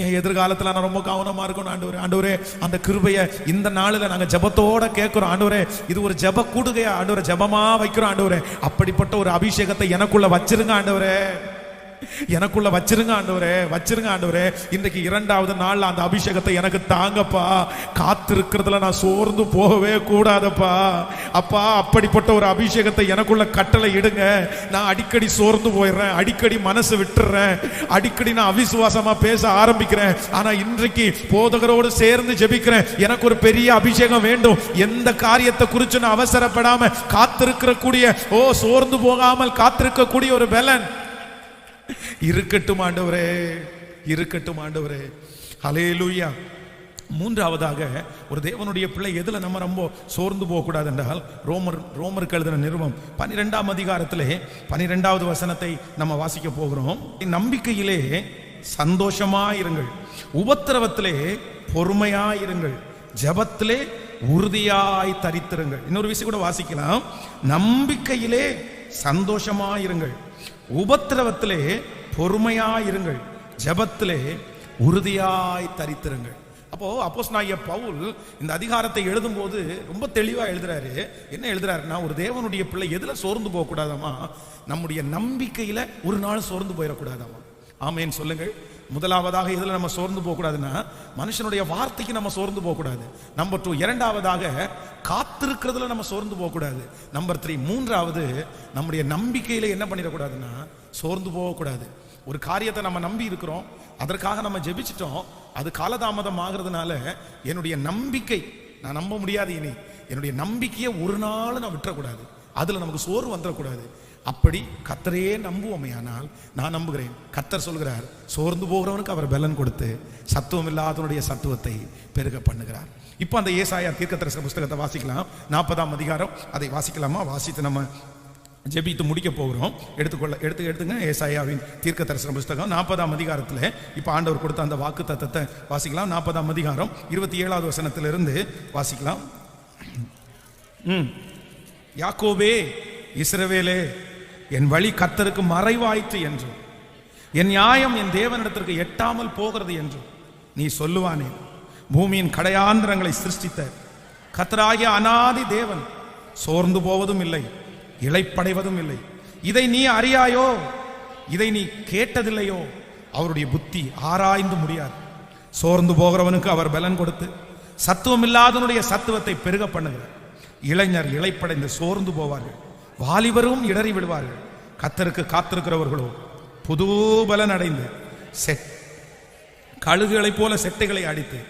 என் எதிர்காலத்துல நான் ரொம்ப கவனமா இருக்கணும் ஆண்டவரே. ஆண்டவரே அந்த கிருபையை இந்த நாளில் நாங்க ஜெபத்தோட கேட்கிறோம் ஆண்டவரே. இது ஒரு ஜெப கூடுகையா ஆண்டவரே, ஜெபமா வைக்கிறோம் ஆண்டவரே. அப்படிப்பட்ட ஒரு அபிஷேகத்தை எனக்குள்ள வச்சிருங்க ஆண்டவரே, எனக்குள்ள வச்சிருங்க ஆண்டவரே, வச்சிருங்க ஆண்டவரே. இன்றைக்கு 2வது நாள்ல அந்த அபிஷேகத்தை எனக்கு தாங்கப்பா. காத்திருக்கிறதுல நான் சோர்ந்து போகவே கூடாதப்பா. அப்பா அப்படிப்பட்ட ஒரு அபிஷேகத்தை எனக்குள்ள கட்டளை இடுங்க. நான் அடிக்கடி சோர்ந்து போயிடுறேன், அடிக்கடி மனசு விட்டுறேன், அடிக்கடி நான் அவிசுவாசமா பேச ஆரம்பிக்கிறேன். ஆனா இன்றைக்கு போதகரோடு சேர்ந்து ஜெபிக்கிறேன், எனக்கு ஒரு பெரிய அபிஷேகம் வேண்டும். எந்த காரியத்தை குறித்து நான் அவசரப்படாம காத்திருக்கிற கூடிய சோர்ந்து போகாமல் காத்திருக்க கூடிய ஒரு பலன் இருக்கட்டும் ஆண்டவரே, இருக்கட்டும் ஆண்டவரே. ஹல்லேலூயா. 3வதாக ஒரு தேவனுடைய பிள்ளை எதுல நம்ம ரொம்ப சோர்ந்து போக கூடாது என்றால், ரோமருக்கு எழுதின நிருபம் 12ஆம் அதிகாரத்திலே 12வது வசனத்தை நம்ம வாசிக்க போகிறோம். நம்பிக்கையிலே சந்தோஷமாயிருங்கள், உபத்திரவத்திலே பொறுமையாயிருங்கள், ஜெபத்திலே உறுதியாய் தரித்திருங்கள். இன்னொரு விஷயம் கூட வாசிக்கலாம். நம்பிக்கையிலே சந்தோஷமாயிருங்கள், உபத்திரவத்திலே பொறுமையாயிருங்கள், ஜெபத்திலே உறுதியாய் தரித்திருங்கள். அப்போ அப்போஸ்தலனாகிய பவுல் இந்த அதிகாரத்தை எழுதும் போது ரொம்ப தெளிவா எழுதுறாரு. என்ன எழுதுறாருன்னா, ஒரு தேவனுடைய பிள்ளை எதுல சோர்ந்து போக கூடாதாமா? நம்முடைய நம்பிக்கையில ஒரு நாள் சோர்ந்து போயிடக்கூடாதாமா. ஆமேன் சொல்லுங்கள். முதலாவதாக எதுல நம்ம சோர்ந்து போக கூடாதுன்னா, மனுஷனுடைய வார்த்தைக்கு நம்ம சோர்ந்து போக கூடாது. நம்பர் 2. 2வதாக காத்திருக்கிறதுல நம்ம சோர்ந்து போக கூடாது. நம்பர் 3. 3வது நம்முடைய நம்பிக்கையில என்ன பண்ணிடக்கூடாதுன்னா சோர்ந்து போக கூடாது. ஒரு காரியத்தை நம்ம நம்பி இருக்கிறோம், அதற்காக நம்ம ஜெபிச்சிட்டோம், அது காலதாமதம் ஆகிறதுனால என்னுடைய நம்பிக்கை, நான் நம்ப முடியாது, இனி என்னுடைய நம்பிக்கையை ஒரு நாள் நான் விட்டுறக்கூடாது, அதுல நமக்கு சோர்வு வந்துடக்கூடாது. அப்படி கர்த்தரையே நம்புவோமையானால், நான் நம்புகிறேன், கர்த்தர் சொல்கிறார், சோர்ந்து போகிறவனுக்கு அவர் பலன் கொடுத்து சத்துவம் இல்லாதவனுடைய சத்துவத்தை பெருக பண்ணுகிறார். இப்போ அந்த ஏசாயா தீர்க்கதரிசன புஸ்தகத்தை வாசிக்கலாம். 40ஆம் அதிகாரம், அதை வாசிக்கலாமா? வாசித்து நம்ம ஜெபித்து முடிக்க போகிறோம். எடுத்துங்க ஏசாயாவின் தீர்க்கதரிசன புஸ்தகம் 40ஆம் அதிகாரத்தில் இப்போ ஆண்டவர் கொடுத்த அந்த வாக்கு தத்தத்தை வாசிக்கலாம். 40ஆம் அதிகாரம் 27வது வசனத்திலிருந்து வாசிக்கலாம். யாக்கோபே, இஸ்ரவேலே, என் வழி கர்த்தருக்கு மறைவாயிற்று என்றும் என் நியாயம் என் தேவனிடத்திற்கு எட்டாமல் போகிறது என்றும் நீ சொல்லுவானே. பூமியின் கடையாந்திரங்களை சிருஷ்டித்த கர்த்தராகிய அநாதி தேவன் சோர்ந்து போவதும் இல்லை, இளைப்படைவதும் இல்லை. இதை நீ அறியாயோ? இதை நீ கேட்டதில்லையோ? அவருடைய புத்தி ஆராய்ந்து முடியாது. சோர்ந்து போகிறவனுக்கு அவர் பலன் கொடுத்து சத்துவம் இல்லாதவனுடைய சத்துவத்தை பெருக பண்ணுகிறார். இளைஞர் இளைப்படைந்து சோர்ந்து போவார்கள், வாலிபரும் இடறி விடுவார்கள். கர்த்தருக்கு காத்திருக்கிறவர்களோ புது பலன் அடைந்து கழுகுகளைப் போல செட்டைகளை அடித்து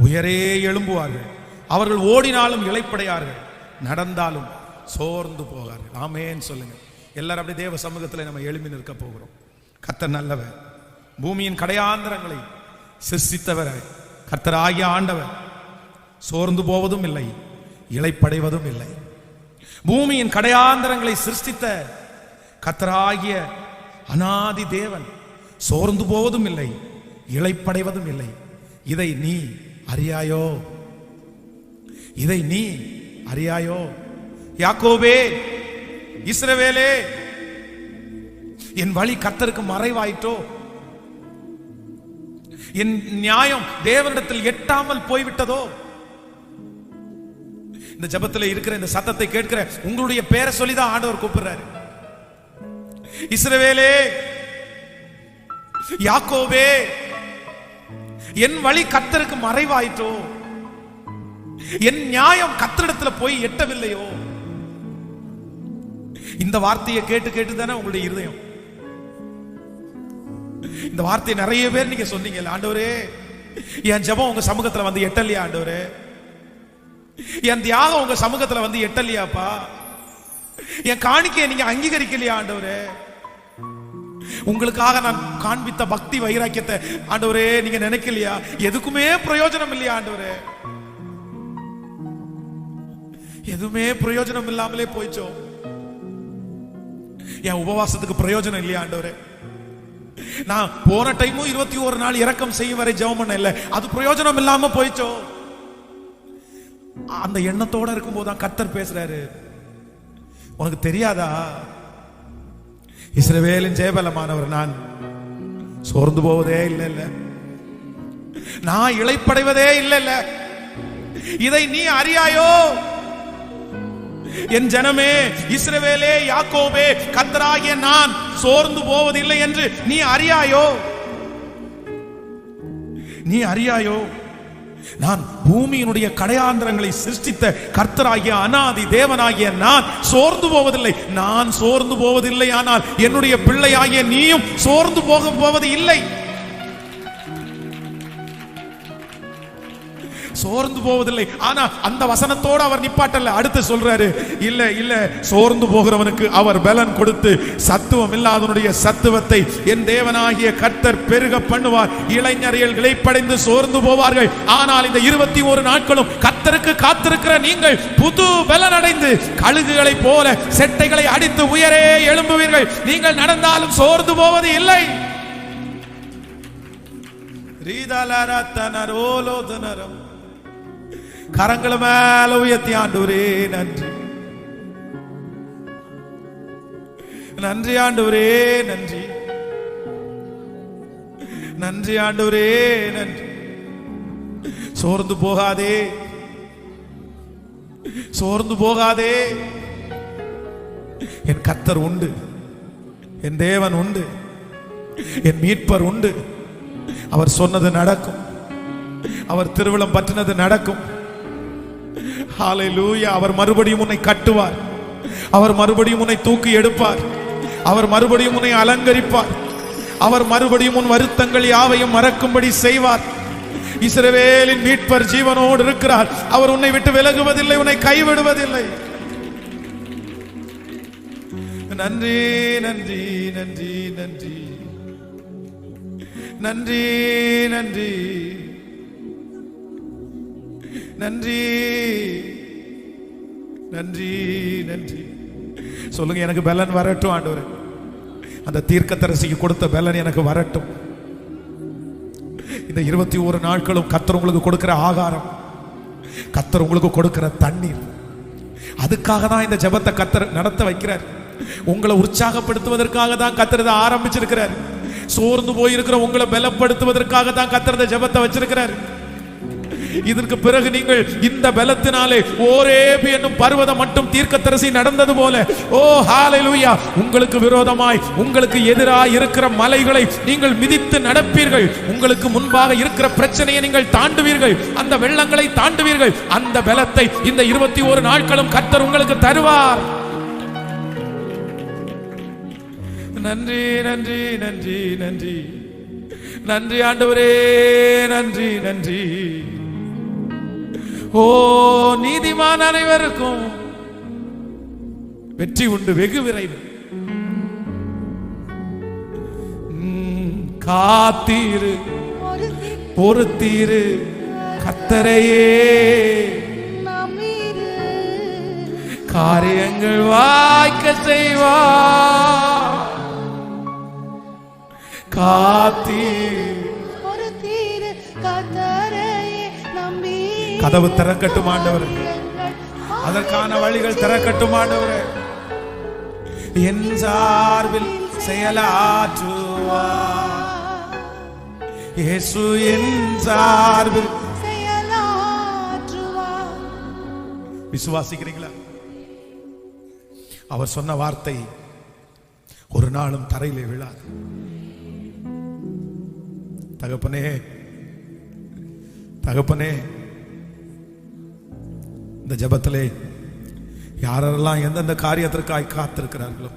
உயரே எழும்புவார்கள். அவர்கள் ஓடினாலும் இளைப்படையார்கள், நடந்தாலும் சோர்ந்து போவார்கள். ஆமேன் சொல்லுங்க. எல்லாரும் அப்படி தேவ சமூகத்தில் நம்ம எழுப்பி நிற்க போகிறோம். கர்த்தர் நல்லவர், பூமியின் கடையாந்திரங்களை சிருஷ்டித்தவர் கர்த்தராகிய ஆண்டவர். சோர்ந்து போவதும் இல்லை, இளைப்படைவதும் இல்லை. பூமியின் கடையாந்திரங்களை சிருஷ்டித்த கர்த்தராகிய அநாதி தேவன் சோர்ந்து போவதும் இல்லை, இளைப்படைவதும் இல்லை. இதை நீ அறியாயோ? இதை நீ அறியாயோ? யாக்கோபே, இஸ்ரவேலே, என் வழி கர்த்தருக்கு மறைவாயிற்றோ? என் நியாயம் தேவனிடத்தில் எட்டாமல் போய்விட்டதோ? இந்த ஜபத்தில் இருக்கிற இந்த சத்தத்தை கேட்கிற உங்களுடைய பேரை சொல்லிதான் ஆண்டவர் கூப்பிடுறாரு. இஸ்ரவேலே, யாக்கோபே, என் வழி கர்த்தருக்கு மறைவாயிற்றோ? என் நியாயம் கர்த்தரிடத்தில் போய் எட்டவில்லையோ? இந்த வார்த்தையை கேட்டு கேட்டு தானே உங்களுடைய இருதயம், இந்த வார்த்தையை நிறைய பேர் நீங்க சொன்னீங்க, ஆண்டவரே என் ஜெபம் உங்க சமூகத்துல வந்து எட்டலையா? ஆண்டவரே என் தியாகம் உங்க சமூகத்துல வந்து எட்டலையாப்பா? என் காணிக்கையை நீங்க அங்கீகரிக்கலையா? ஆண்டவரே உங்களுக்காக நான் காண்பித்த பக்தி வைராக்கியத்தை ஆண்டவரே நீங்க நினைக்கலையா? எதுக்குமே பிரயோஜனம் இல்லையா? ஆண்டவரே எதுவுமே பிரயோஜனம் இல்லாமலே போயிச்சோ? என் உபவாசத்துக்கு பிரயோஜனம் இல்லையா? ஆண்டவரே நான் போன டைமும் 21 நாள் இரக்கம் செய்யும் வரை ஜெபம் பண்ண இல்ல, அது பிரயோஜனம் இல்லாம போயிச்சோ? அந்த எண்ணத்தோட இருக்கும் போதுதான் கர்த்தர் பேசுறாரு. உனக்கு தெரியாதா? இஸ்ரவேலின் ஜெயபலமானவர் நான். சோர்ந்து போவதே இல்ல, நான் இளைப்படைவதே இல்ல. இதை நீ அறியாயோ? என் ஜனமே இஸ்ரவேலே, யாக்கோபே, கர்த்தராகிய நான் சோர்ந்து போவதில்லை என்று நீ அறியாயோ? நீ அறியாயோ? நான் பூமியினுடைய கடையாந்திரங்களை சிருஷ்டித்த கர்த்தராகிய அனாதி தேவனாகிய நான் சோர்ந்து போவதில்லை. நான் சோர்ந்து போவதில்லை, ஆனால் என்னுடைய பிள்ளையாகிய நீயும் சோர்ந்து போவது இல்லை. சோர்ந்து போவதில்லை. ஆனா அந்த வசனத்தோடு அவர் நிப்பாட்டல்ல. அடுத்து சொல்றாரு, இல்ல இல்ல, சோர்ந்து போகிறவனுக்கு அவர் பலன் கொடுத்து சத்துவம் இல்லாதவனுடைய சத்துவத்தை என் தேவனாகிய கர்த்தர் பெருக பண்ணுவார். இளைஞர்கள் இளைப்படைந்து சோர்ந்து போவார்கள், ஆனால் இந்த 21 நாட்களும் கர்த்தருக்கு காத்திருக்கிற நீங்கள் புது பலன் அடைந்து கழுகுகளை போல செட்டைகளை அடித்து உயரே எழும்புவீர்கள். நீங்கள் நடந்தாலும் சோர்ந்து போவது இல்லை. கரங்களை மேல உயர்த்தி ஆண்டவரே நன்றி, நன்றி ஆண்டவரே நன்றி, நன்றி ஆண்டவரே நன்றி. சோர்ந்து போகாதே, சோர்ந்து போகாதே. என் கர்த்தர் உண்டு, என் தேவன் உண்டு, என் மீட்பர் உண்டு. அவர் சொன்னது நடக்கும், அவர் திருவிழம் பற்றினது நடக்கும். ஹல்லேலூயா. அவர் மறுபடியும் உன்னை கட்டுவார், அவர் மறுபடியும் உன்னை தூக்கி எடுப்பார், அவர் மறுபடியும் உன்னை அலங்கரிப்பார், அவர் மறுபடியும் உன் வருத்தங்கள் யாவையும் மறக்கும்படி செய்வார். இஸ்ரவேலின் மீட்பர் ஜீவனோடு இருக்கிறார். அவர் உன்னை விட்டு விலகுவதில்லை, உன்னை கைவிடுவதில்லை. நன்றி நன்றி நன்றி நன்றி நன்றி நன்றி நன்றி நன்றி நன்றி. சொல்லுங்க, எனக்கு பலன் வரட்டும் ஆண்டவரே. அந்த தீர்க்கதரிசிக்கு கொடுத்த பலன் எனக்கு வரட்டும். இந்த 21 நாட்களும் கர்த்தர் உங்களுக்கு கொடுக்கிற ஆகாரம், கர்த்தர் உங்களுக்கு கொடுக்கிற தண்ணீர், அதுக்காக தான் இந்த ஜெபத்தை கர்த்தர் நடத்த வைக்கிறார். உங்களை உற்சாகப்படுத்துவதற்காக தான் கர்த்தர் இதை ஆரம்பிச்சிருக்கிறார். சோர்ந்து போயிருக்கிற உங்களை பலப்படுத்துவதற்காக தான் கர்த்தர் இந்த ஜெபத்தை வச்சிருக்கிறார். இதற்கு பிறகு நீங்கள் இந்த பலத்தினாலே ஓரேபு என்னும் பர்வதம் மட்டும் தீர்க்கதரிசி நடந்தது போல, ஓ ஹல்லேலூயா, உங்களுக்கு விரோதமாய் உங்களுக்கு எதிராய் இருக்கிற மலைகளை நீங்கள் மிதித்து நடப்பீர்கள். உங்களுக்கு முன்பாக இருக்கிற பிரச்சனையை நீங்கள் தாண்டுவீர்கள், அந்த வெள்ளங்களை தாண்டுவீர்கள். அந்த பலத்தை இந்த 21 நாட்களும் கர்த்தர் உங்களுக்கு தருவார். நன்றி நன்றி நன்றி நன்றி நன்றி ஆண்டவரே, நன்றி நன்றி. ஓ நீதிமான் அனைவருக்கும் வெற்றி உண்டு வெகு விரைவு. காத்தீரு பொறுத்தீரு கர்த்தரையே, காரியங்கள் வாய்க்க செய்வார். கதவு திறக்கட்டும் ஆண்டவரே, அதற்கான வழிகள் திறக்கட்டும் ஆண்டவரே. என் சார்பில் செயலாற்றுவார் இயேசு, என் சார்பில் செயலாற்றுவார். விசுவாசிக்கிறீங்களா? அவர் சொன்ன வார்த்தை ஒரு நாளும் தரையிலே விழாது. தகப்பனே, தகப்பனே, இந்த ஜெபத்திலே யாரெல்லாம் எந்தெந்த காரியத்திற்காய் காத்திருக்கிறார்களோ,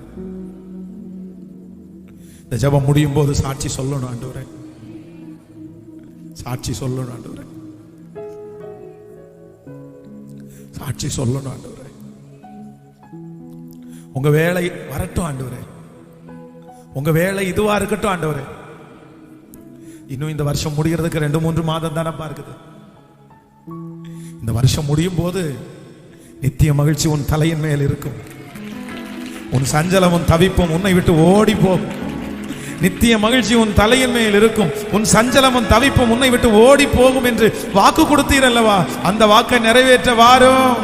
இந்த ஜெபம் முடியும் போது சாட்சி சொல்லணும் ஆண்டவரே, சாட்சி சொல்லணும் ஆண்டவரே, சாட்சி சொல்லணும் ஆண்டவரே. உங்க வேலை வரட்டும் ஆண்டவரே, உங்க வேலை இதுவா இருக்கட்டும் ஆண்டவரே. இன்னும் இந்த வருஷம் முடிகிறதுக்கு 2-3 மாதம் தானே பார்க்குது. இந்த வருஷம் முடியும் போது நித்திய மகிழ்ச்சி உன் தலையின் மேல் இருக்கும். உன் சஞ்சலமும் தவிப்பும் உன்னை விட்டு ஓடி போகும். நித்திய மகிழ்ச்சி உன் தலையின் மேல் இருக்கும். உன் சஞ்சலமும் தவிப்பும் உன்னை விட்டு ஓடி போகும் என்று வாக்கு கொடுத்தீர் அல்லவா? அந்த வாக்கை நிறைவேற்ற வாரும்.